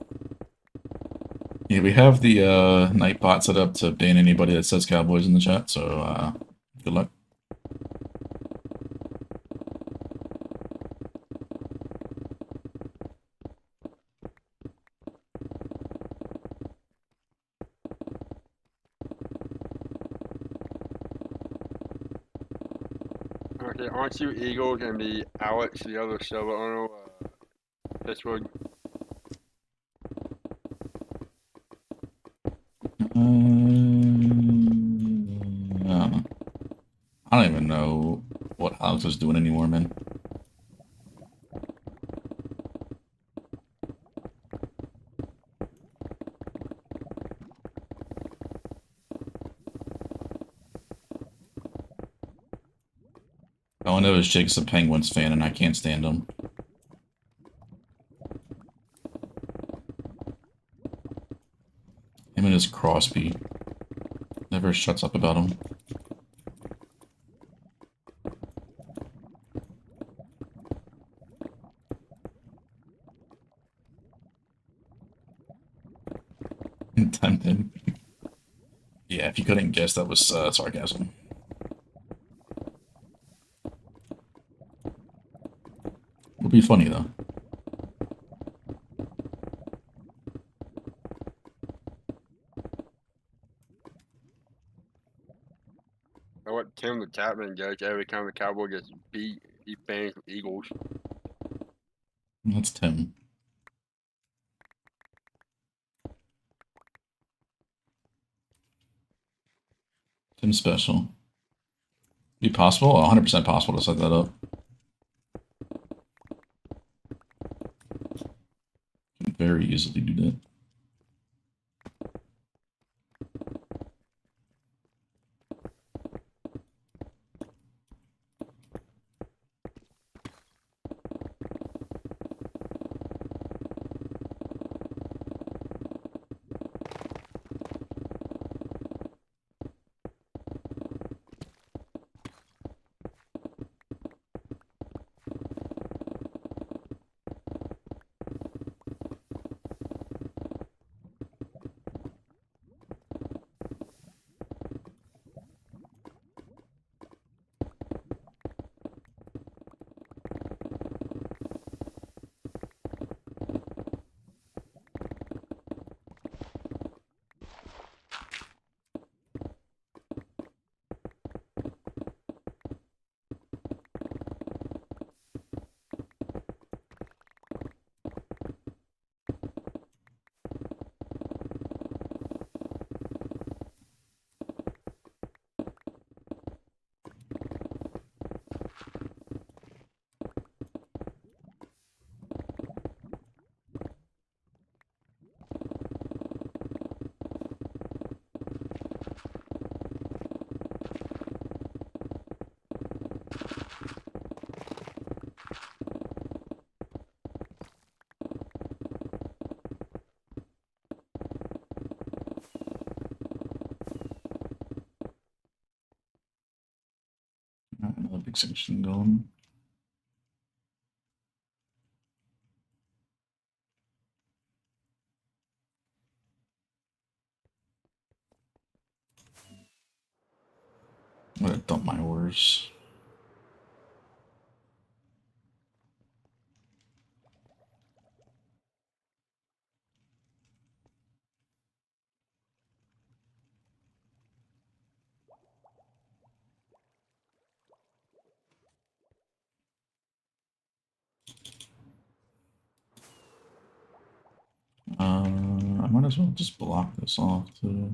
Yeah, we have the night bot set up to ban anybody that says Cowboys in the chat, so good luck. Okay, aren't you Eagles and the Alex, the other server owner, Pittsburgh? I don't even know what Alex is doing anymore, man. All I know is Jake's a Penguins fan, and I can't stand him. Him and his Crosby. Never shuts up about him. Tempted. Yeah, if you couldn't guess, that was sarcasm. It'll be funny, though. I let Tim the Tapman judge every time the Cowboy gets beat. He bans the Eagles. That's Tim. Tim's special. Be possible? 100% possible to set that up. Can very easily do that. Another big section going. I'm gonna dump my orders. I might as well just block this off too.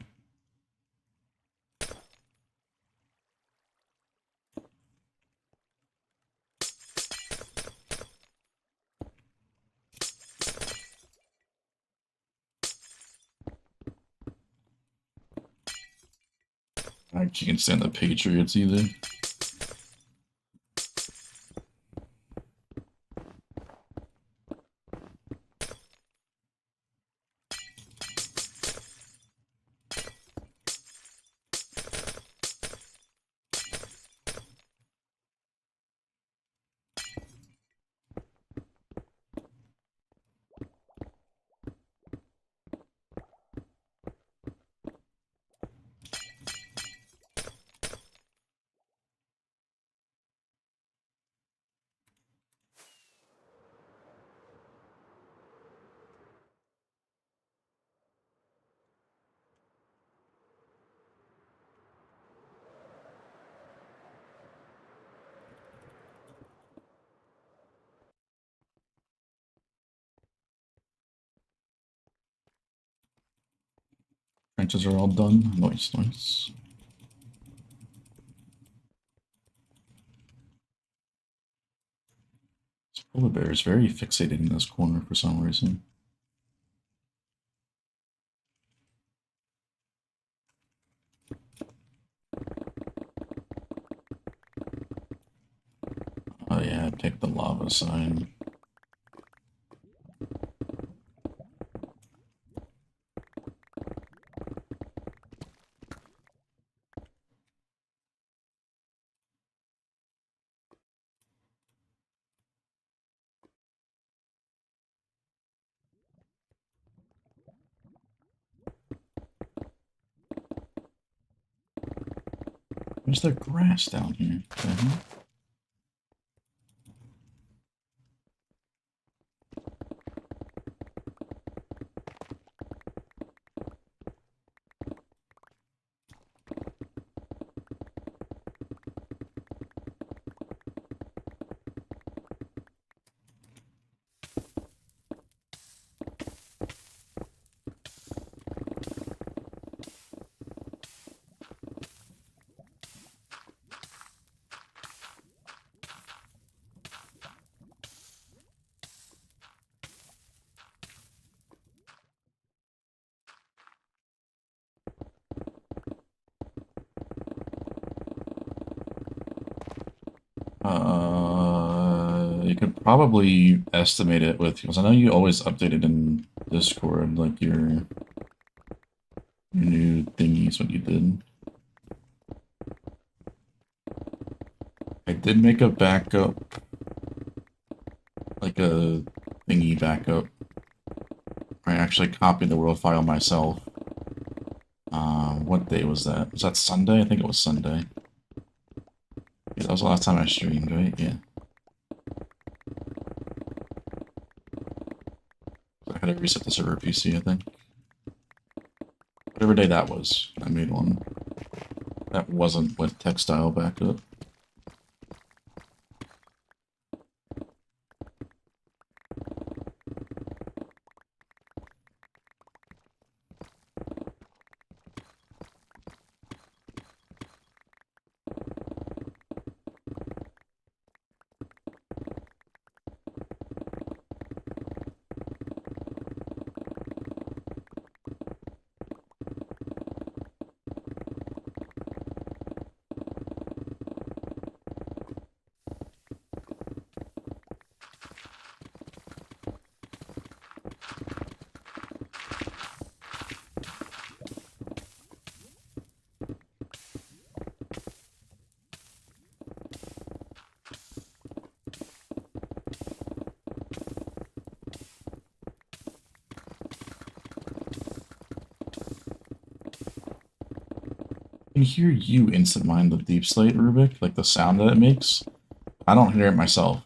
I can't stand the Patriots either. Trenches are all done. Nice, nice. This polar bear is very fixated in this corner for some reason. Oh yeah, pick the lava sign. Where's the grass down here? The hell? You could probably estimate it with, because I know you always update it in Discord, like your new thingies, what you did. I did make a backup, like a thingy backup. I actually copied the world file myself. What day was that? Was that Sunday? I think it was Sunday. Yeah, that was the last time I streamed, right? Yeah. I had to reset the server PC, I think. Whatever day that was, I made one. That wasn't with textile backup. I can hear you instant mine the deep slate, Rubik, like the sound that it makes. I don't hear it myself.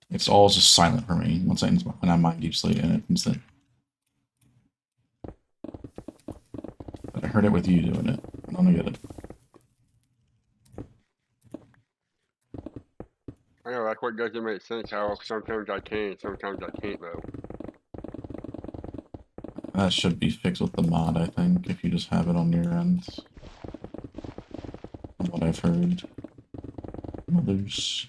It's all just silent for me once when I mine deep slate and it instant. But I heard it with you doing it. I don't get it. I know that's what doesn't make sense. How sometimes I can, sometimes I can't though. That should be fixed with the mod, I think, if you just have it on your end. From what I've heard. Others.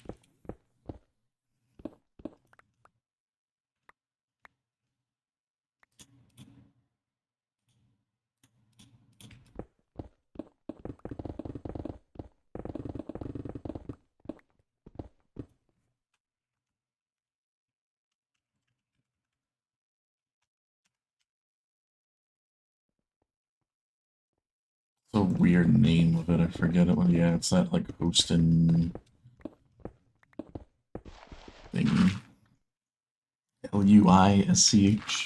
It's a weird name of it, I forget it. Well, yeah, it's that like hosting thingy. Luisch.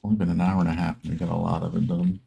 only been an hour and a half and we got a lot of it done.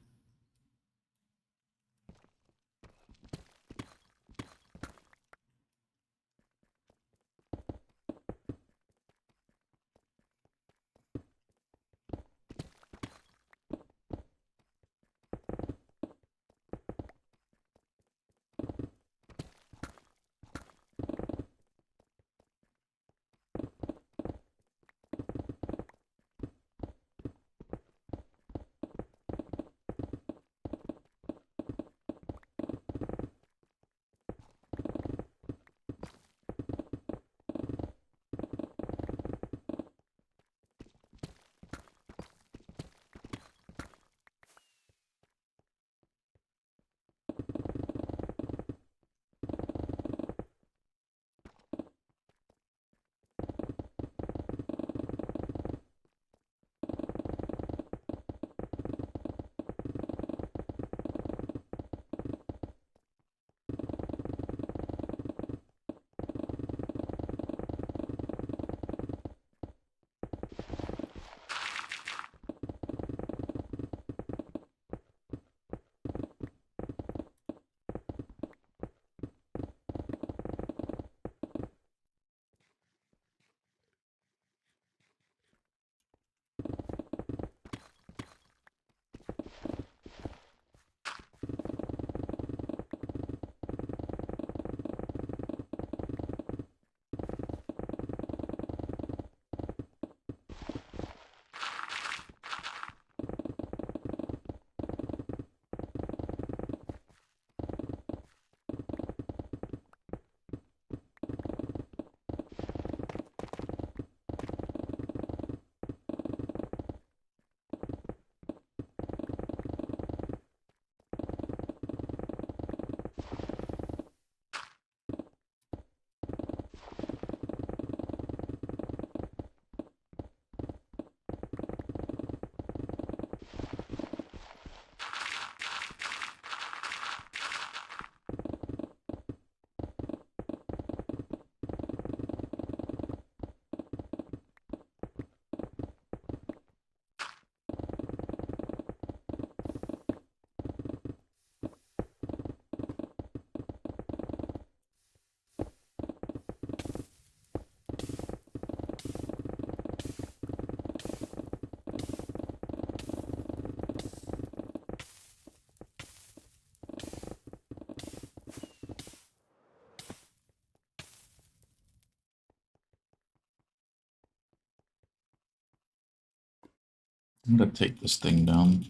I'm gonna take this thing down.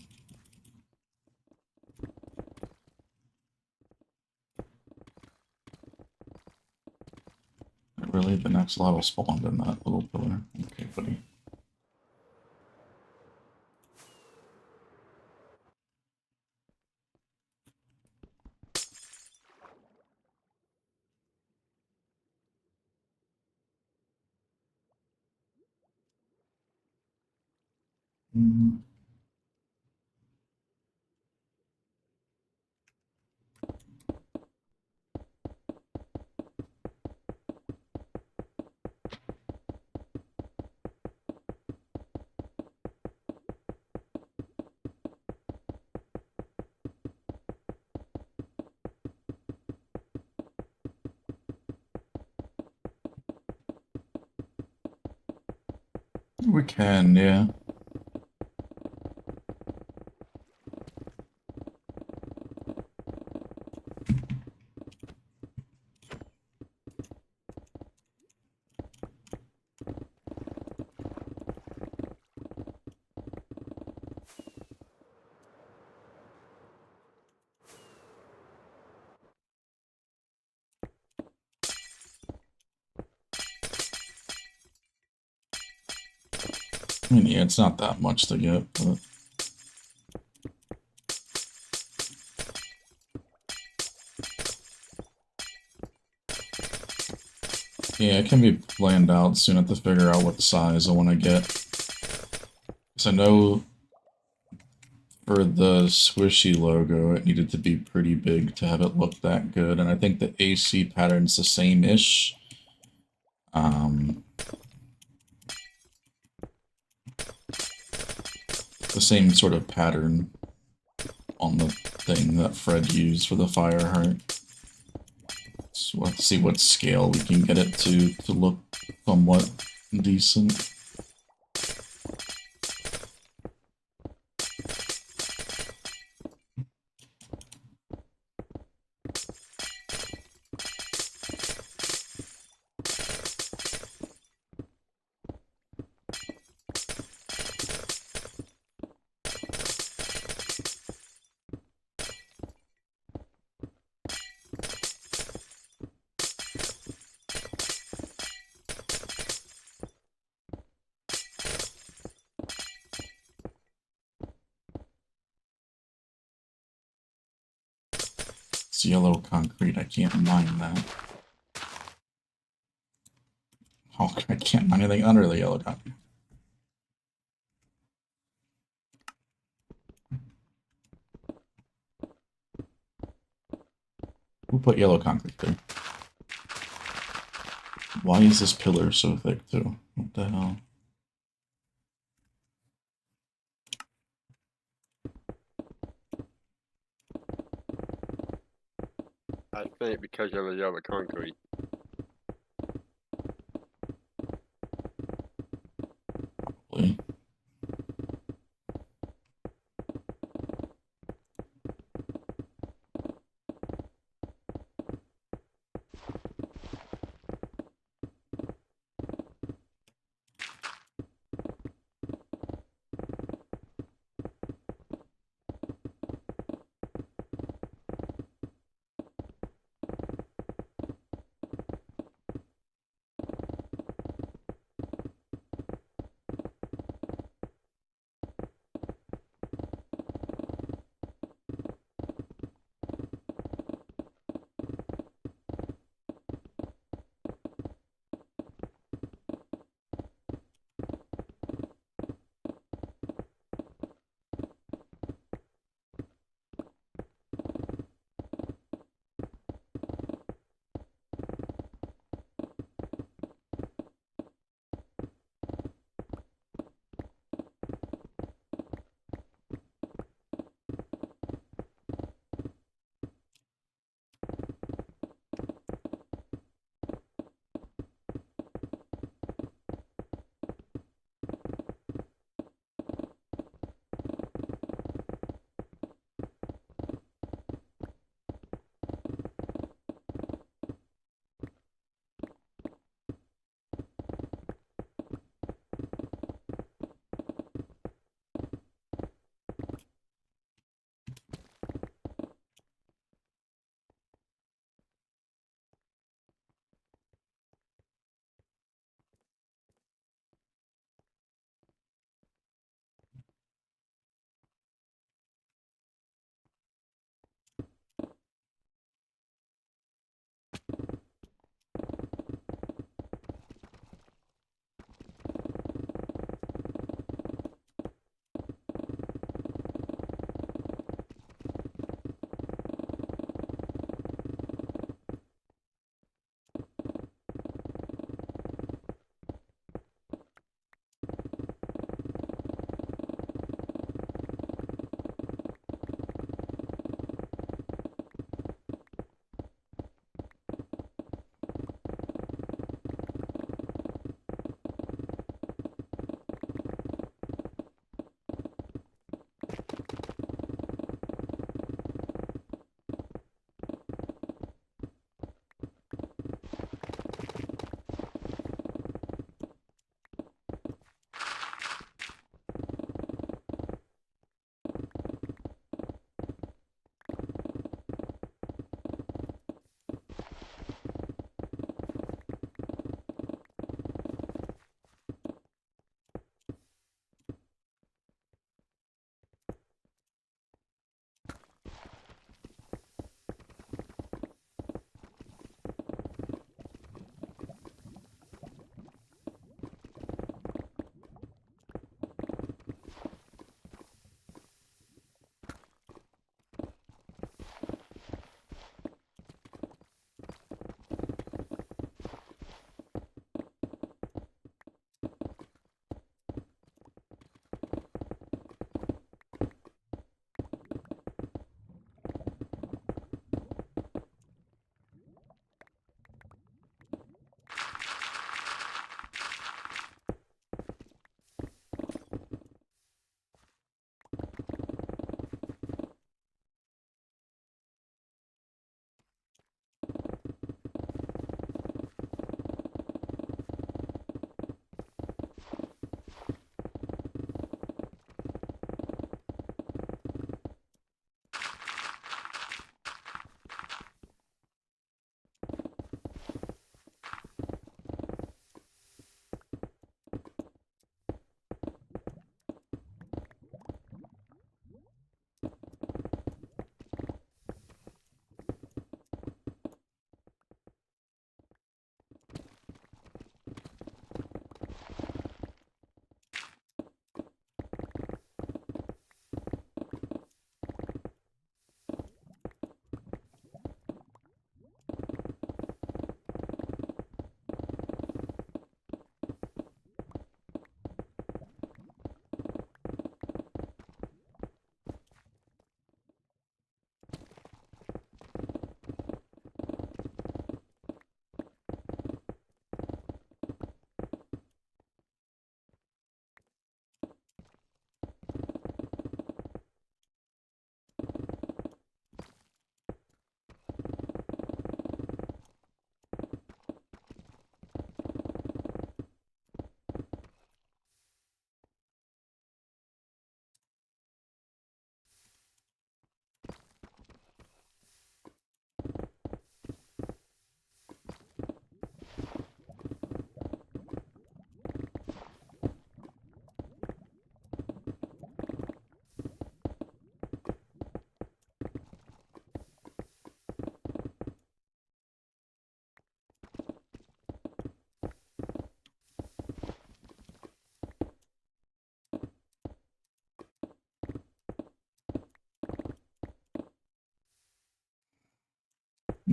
Really, the next level spawned in that little pillar. Okay, buddy. Mm. We can, yeah. I mean, yeah, it's not that much to get, but... Yeah, it can be planned out soon. I have to figure out what size I want to get. Because I know for the squishy logo, it needed to be pretty big to have it look that good, and I think the AC pattern's the same-ish. the same sort of pattern on the thing that Fred used for the fire heart. So let's see what scale we can get it to look somewhat decent. It's yellow concrete, I can't mine that. Oh, I can't mine anything under the yellow concrete. Who put yellow concrete there? Why is this pillar so thick too? What the hell? I think because of the yellow concrete. Probably.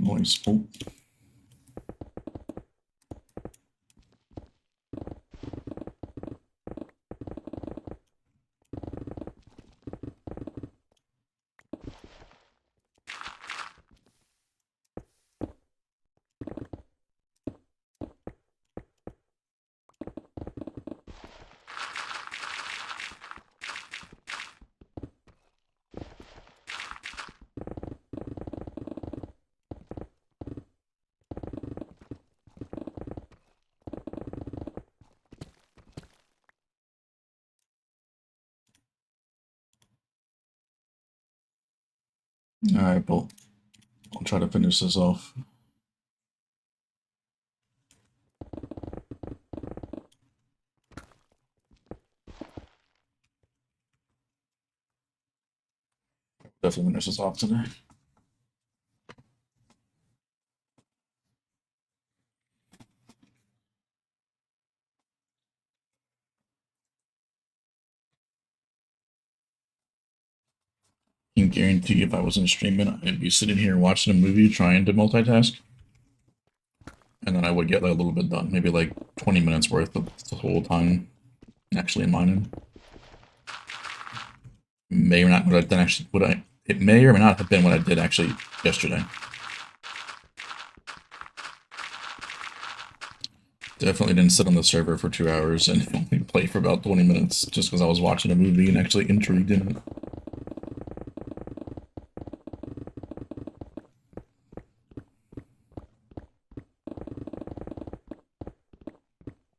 noise. Oh. Alright, well, I'll try to finish this off. Definitely finish this off today. I can guarantee if I wasn't streaming, I'd be sitting here watching a movie trying to multitask. And then I would get like a little bit done, maybe like 20 minutes worth of the whole time actually mining. May or not what I've done actually, it may or may not have been what I did actually yesterday. Definitely didn't sit on the server for 2 hours and only play for about 20 minutes just because I was watching a movie and actually intrigued in it.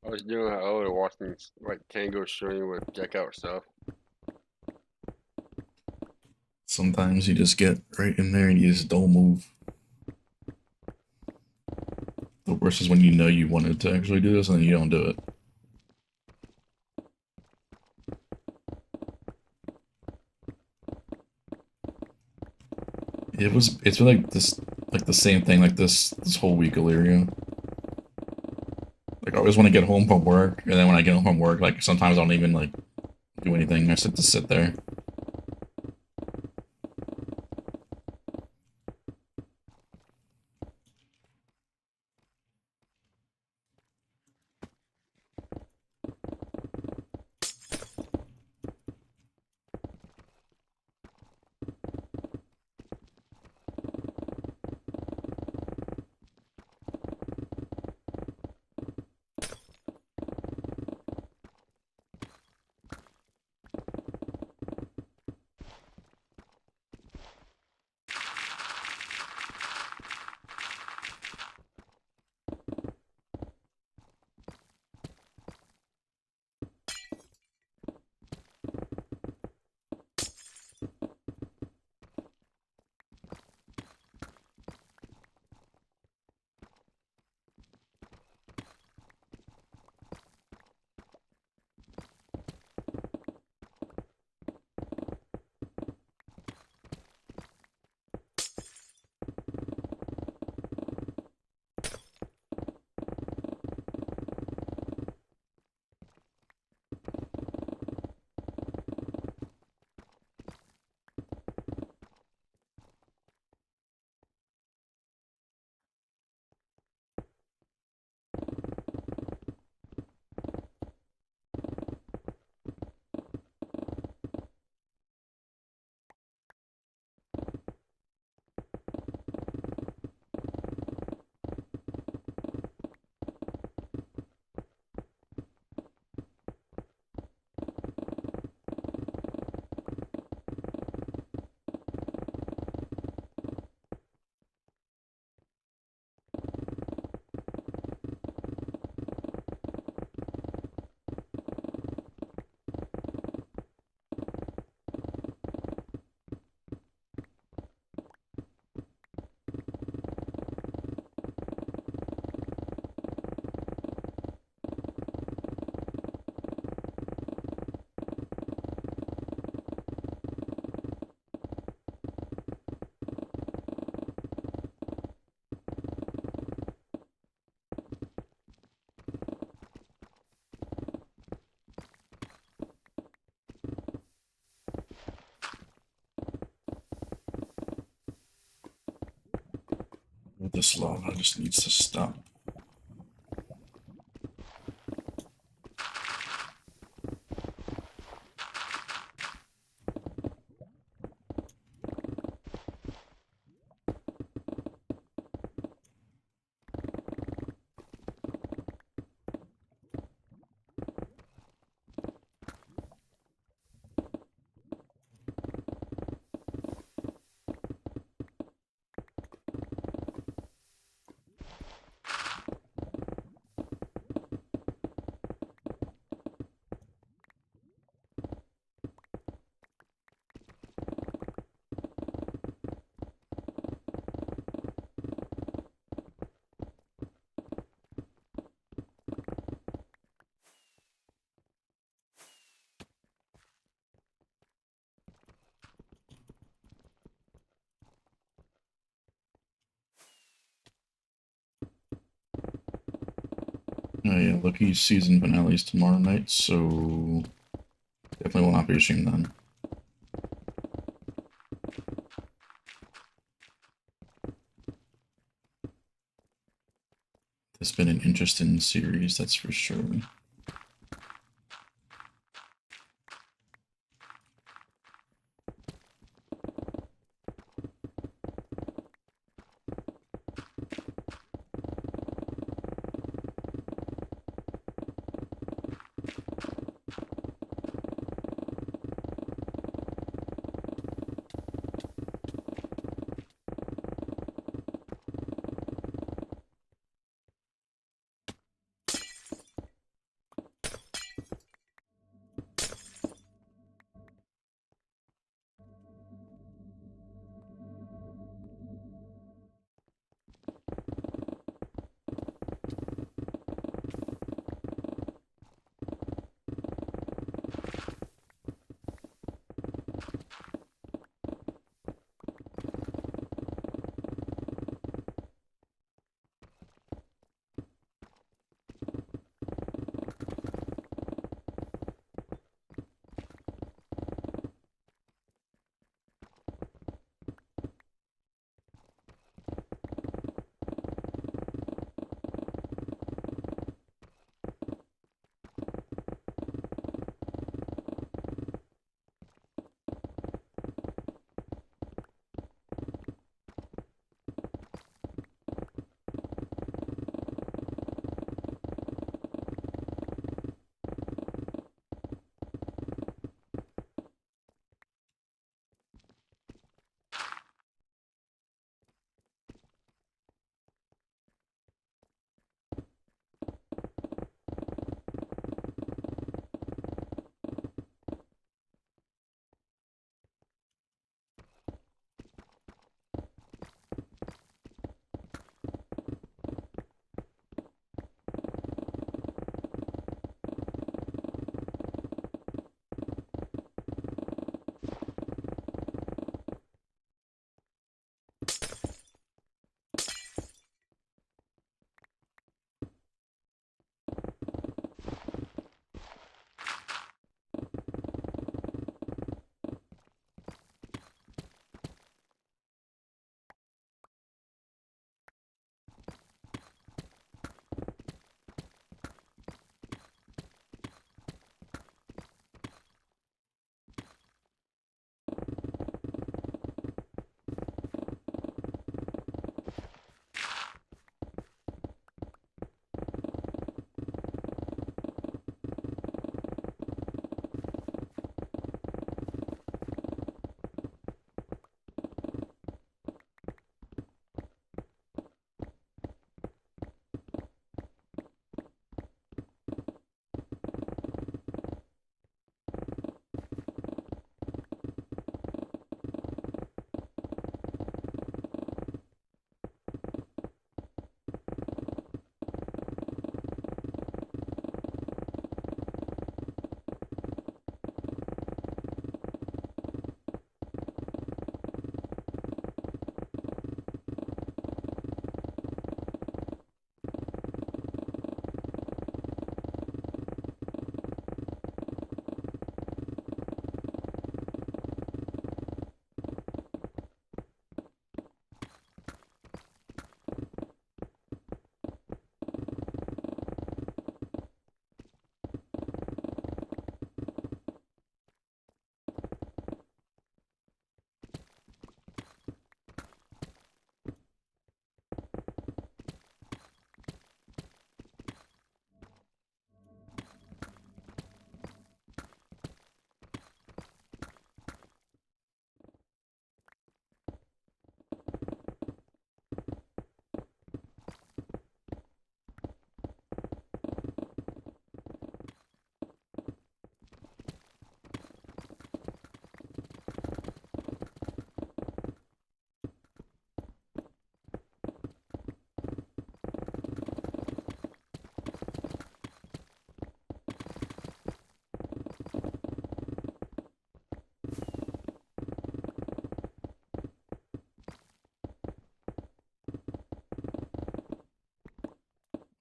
I was doing that earlier, watching like Tango stream with check out stuff. Sometimes you just get right in there and you just don't move. The worst is when you know you wanted to actually do this and then you don't do it. It's been like this, like the same thing like this whole week, Illyria. Like I always want to get home from work, and then when I get home from work, like sometimes I don't even like do anything. I just sit there. this lava just needs to stop. Oh yeah, Loki's season finale is tomorrow night, so definitely will not be streaming then. It's been an interesting series, that's for sure.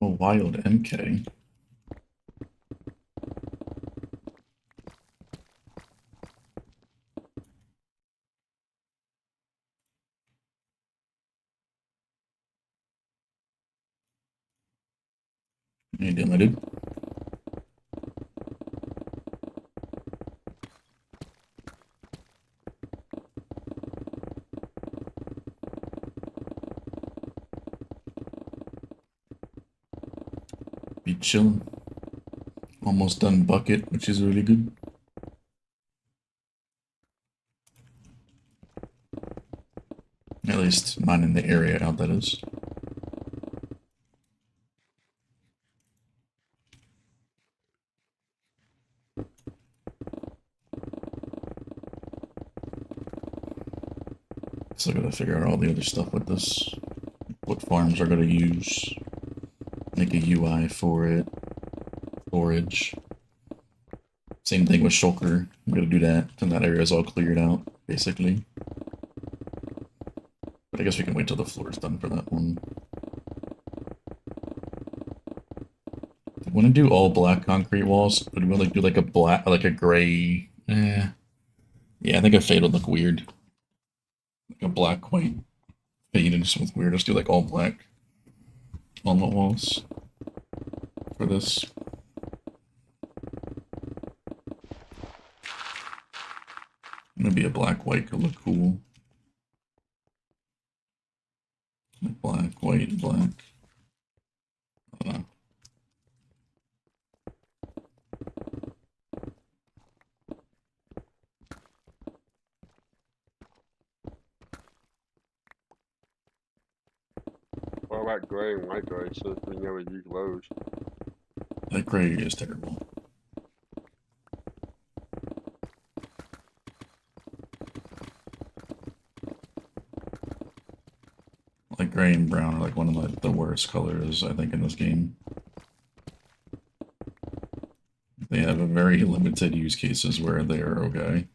Oh, wild MK. How you doing, my dude? Be chilling. Almost done bucket, which is really good. At least mine in the area out, that is. So I gotta figure out all the other stuff with this. What farms are gonna use. Make a UI for it. Storage. Same thing with shulker. I'm gonna do that until that area is all cleared out, basically. But I guess we can wait till the floor is done for that one. I want to do all black concrete walls, but we like do like a black, like a gray. Yeah, I think a fade would look weird. Like a black white fade and just look weird. Let's do like all black on the walls for this. Maybe a black white could look cool. Like black, white, black. I don't know. What about gray and white gray since we never use those? That gray is terrible. Like gray and brown are like one of the worst colors, I think, in this game. They have a very limited use cases where they are okay.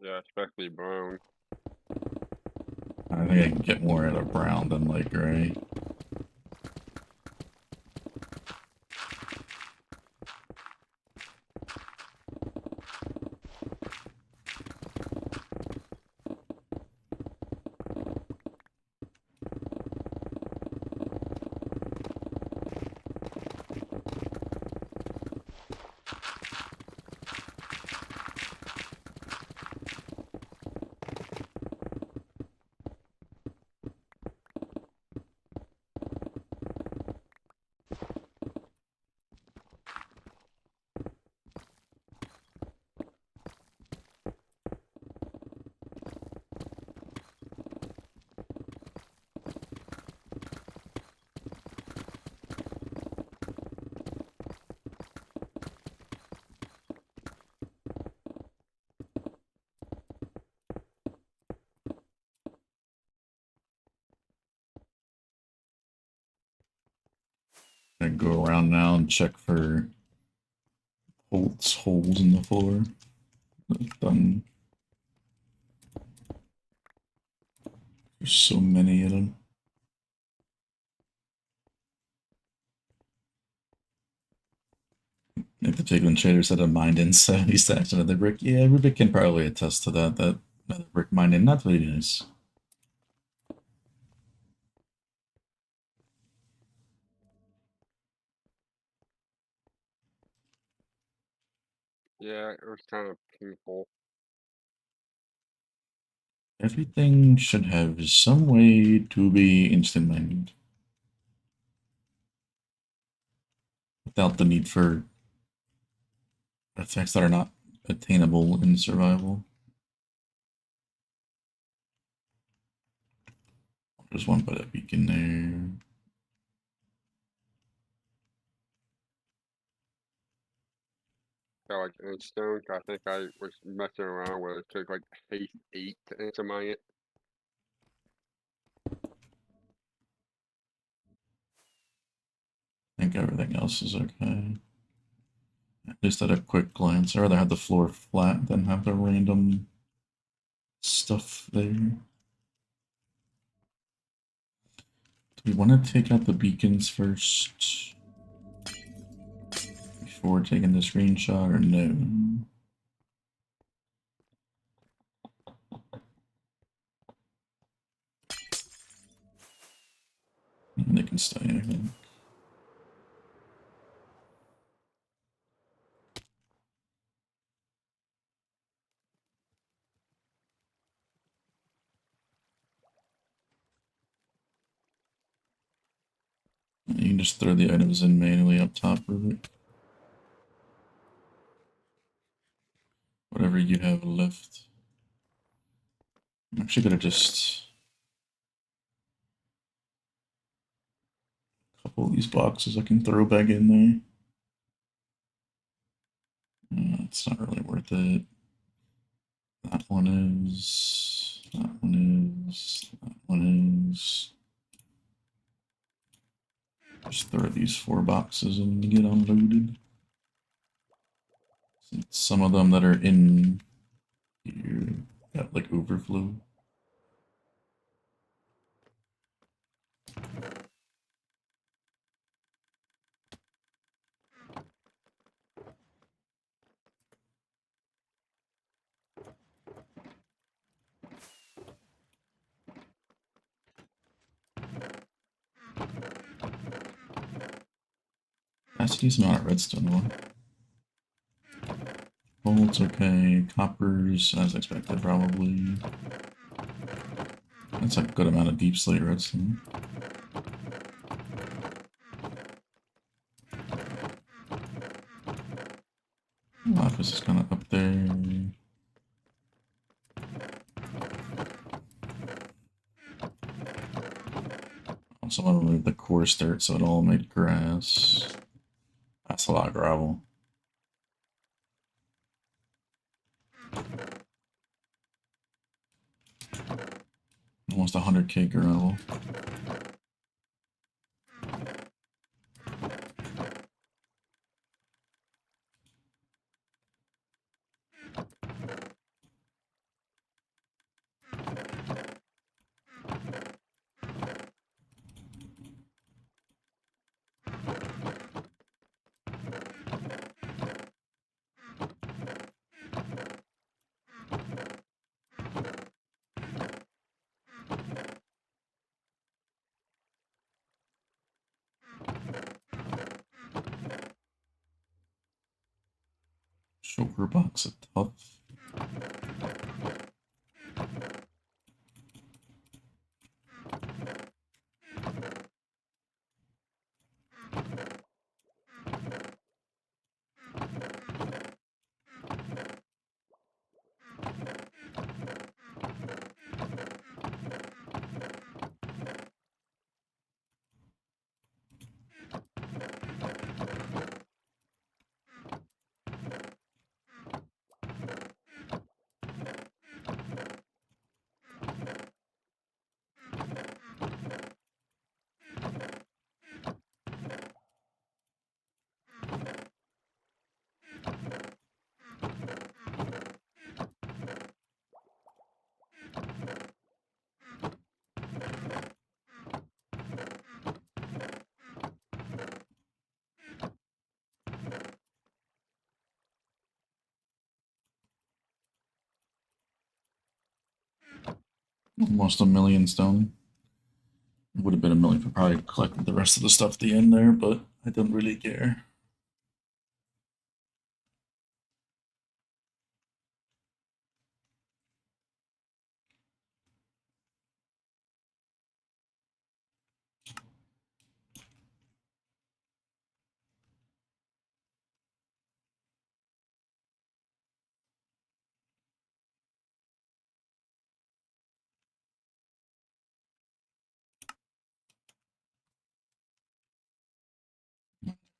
Yeah, especially brown. I think I can get more out of brown than like gray. I go around now and check for holes in the floor. Done. There's so many of them. If the Piglin Trader said a mined in 70 stacks another brick, yeah, Rubik can probably attest to that. That another brick mined in, not really nice. Yeah, it was kind of painful. Everything should have some way to be instant mined without the need for effects that are not attainable in survival. There's one by that beacon there. Yeah, like in stone, I think I was messing around where it took like haste 8 to enter mine it. think everything else is okay. At least at a quick glance. I'd rather have the floor flat than have the random stuff there. Do we want to take out the beacons first before taking the screenshot, or no? They can stay, I think. You can just throw the items in manually up top of it. Whatever you have left. I'm actually gonna just a couple of these boxes I can throw back in there. It's not really worth it. That one is. That one is. That one is. Just throw these 4 boxes in to get unloaded. Some of them that are in here got like overflow. That's a decent amount of redstone one. Gold's okay. Copper's as expected, probably. That's a good amount of deep slate redstone. Lapis is kind of up there. Also want to remove the coarse dirt so it all made grass. That's a lot of gravel. Almost 100k gravel. Shulker box of tough. Almost a million stone. It would have been a million if I probably collected the rest of the stuff at the end there, but I don't really care.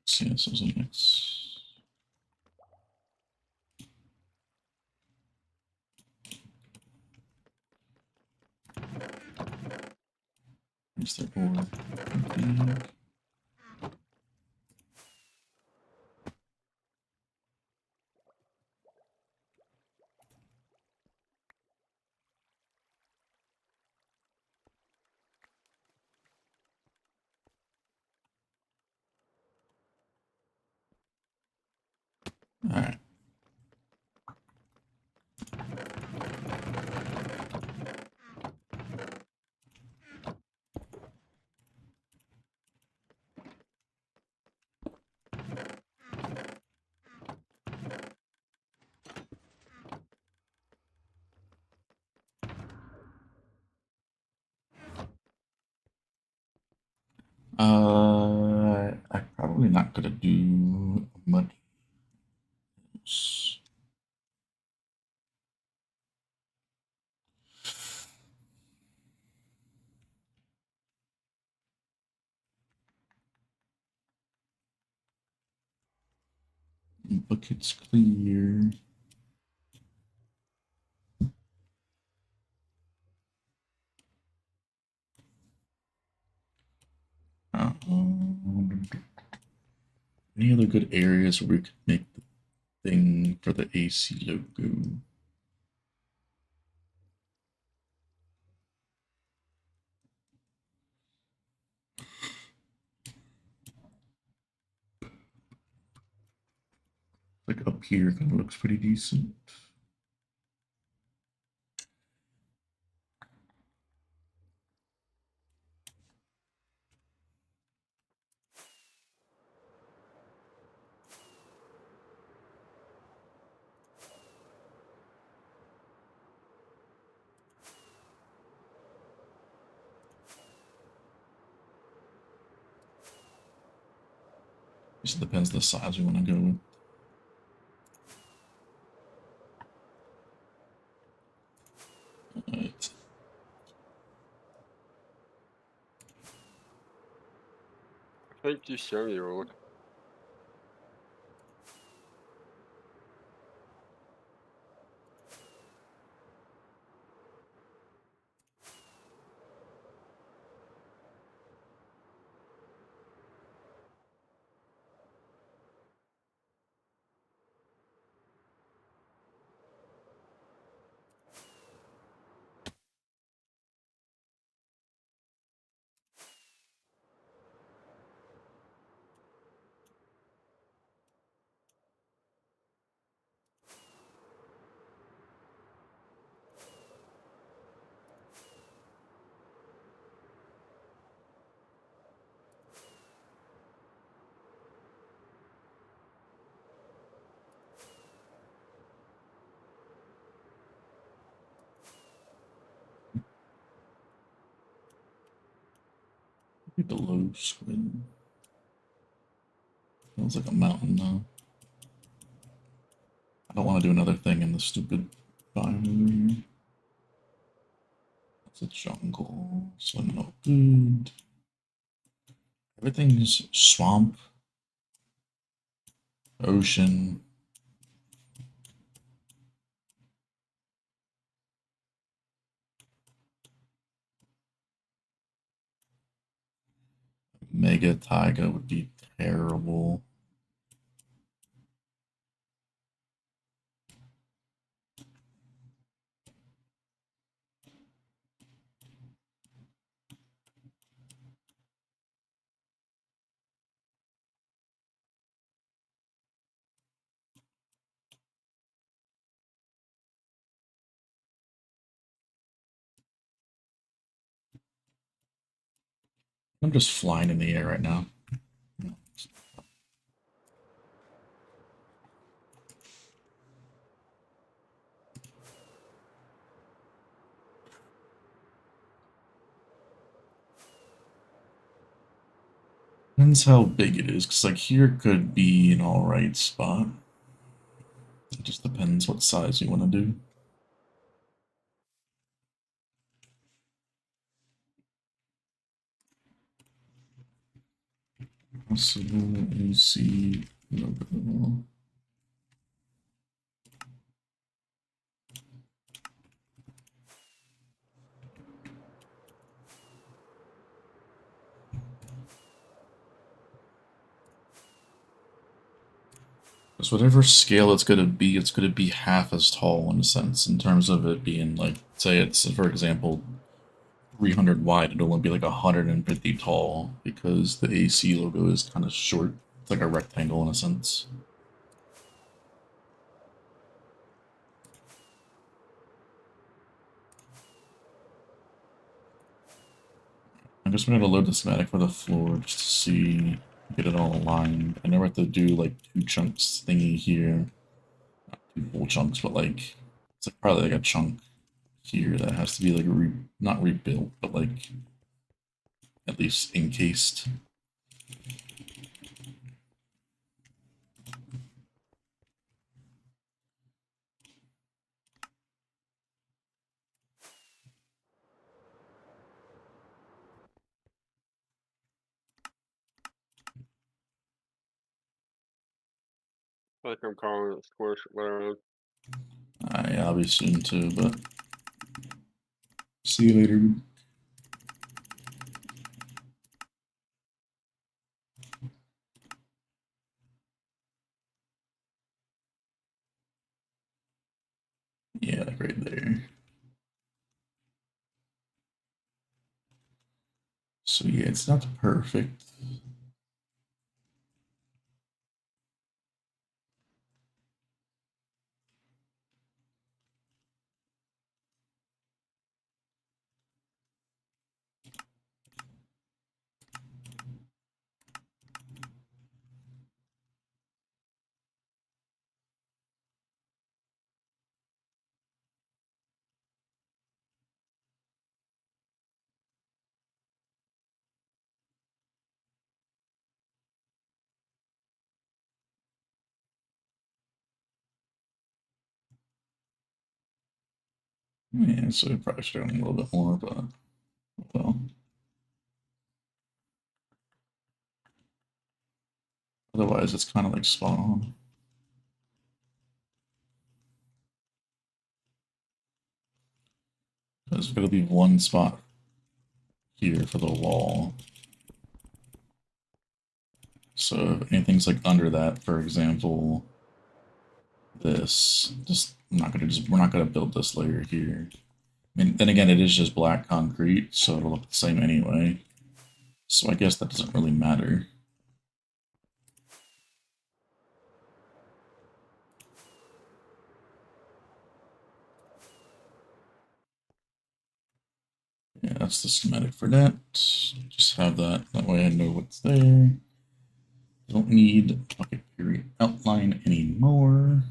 See, this was a mix. Is there ore? Alright. I'm probably not gonna do much else. Bucket's clear. Any other good areas where we could make the thing for the AC logo? Like up here, kind of looks pretty decent. Just depends on the size we want to go with. Alright. I think you showed me road. Maybe below squid. Feels like a mountain now. I don't want to do another thing in the stupid biome over here. It's a jungle, so no good. Everything's swamp, ocean. Mega taiga would be terrible. I'm just flying in the air right now. Depends how big it is, because like here could be an alright spot. It just depends what size you want to do. Possible AC logo. Because whatever scale it's going to be half as tall in a sense, in terms of it being like, say it's, for example, 300 wide, it'll only be like 150 tall, because the AC logo is kind of short. It's like a rectangle in a sense. guess we're gonna load the schematic for the floor just to see, get it all aligned. I know we have to do like 2 chunks thingy here. Not 2 full chunks, but like, it's like probably like a chunk here that has to be like not rebuilt, but like at least encased. I think I'm calling it squish later. Yeah, I'll be soon too, but see you later. Yeah, like right there. So yeah, it's not perfect. Yeah, so we probably should have done a little bit more, but well. Otherwise, it's kind of like spot on. There's going to be one spot here for the wall. So if anything's like under that, for example, this, just we're not gonna build this layer here. I mean, then again, it is just black concrete, so it'll look the same anyway. So I guess that doesn't really matter. Yeah, that's the schematic for that. Just have that. That way I know what's there. Don't need bucket period outline anymore.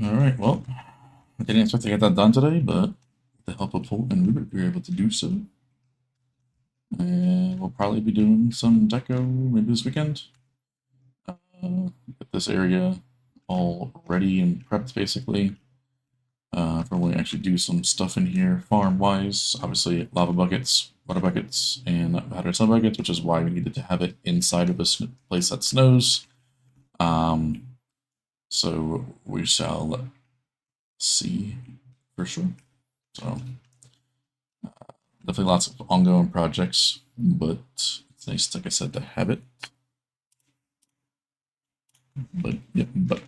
All right, well, I didn't expect to get that done today, but with the help of Holt and Rupert, we were able to do so. And we'll probably be doing some deco maybe this weekend. Get this area all ready and prepped basically for when we actually do some stuff in here farm wise. Obviously, lava buckets, water buckets, and powdered snow buckets, which is why we needed to have it inside of a place that snows. So we shall see for sure. So definitely lots of ongoing projects, but it's nice, like I said, to have it. But yep, bucket.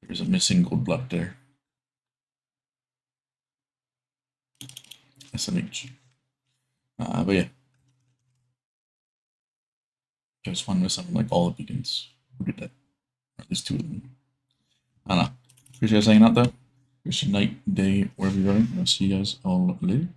There's a missing gold block there. SMH. But yeah. I just want to know something like all the beacons. Who did that? Or at least 2 of them. I don't know. Appreciate you guys hanging out though. Wish you night, day, wherever you're going. I'll see you guys all later.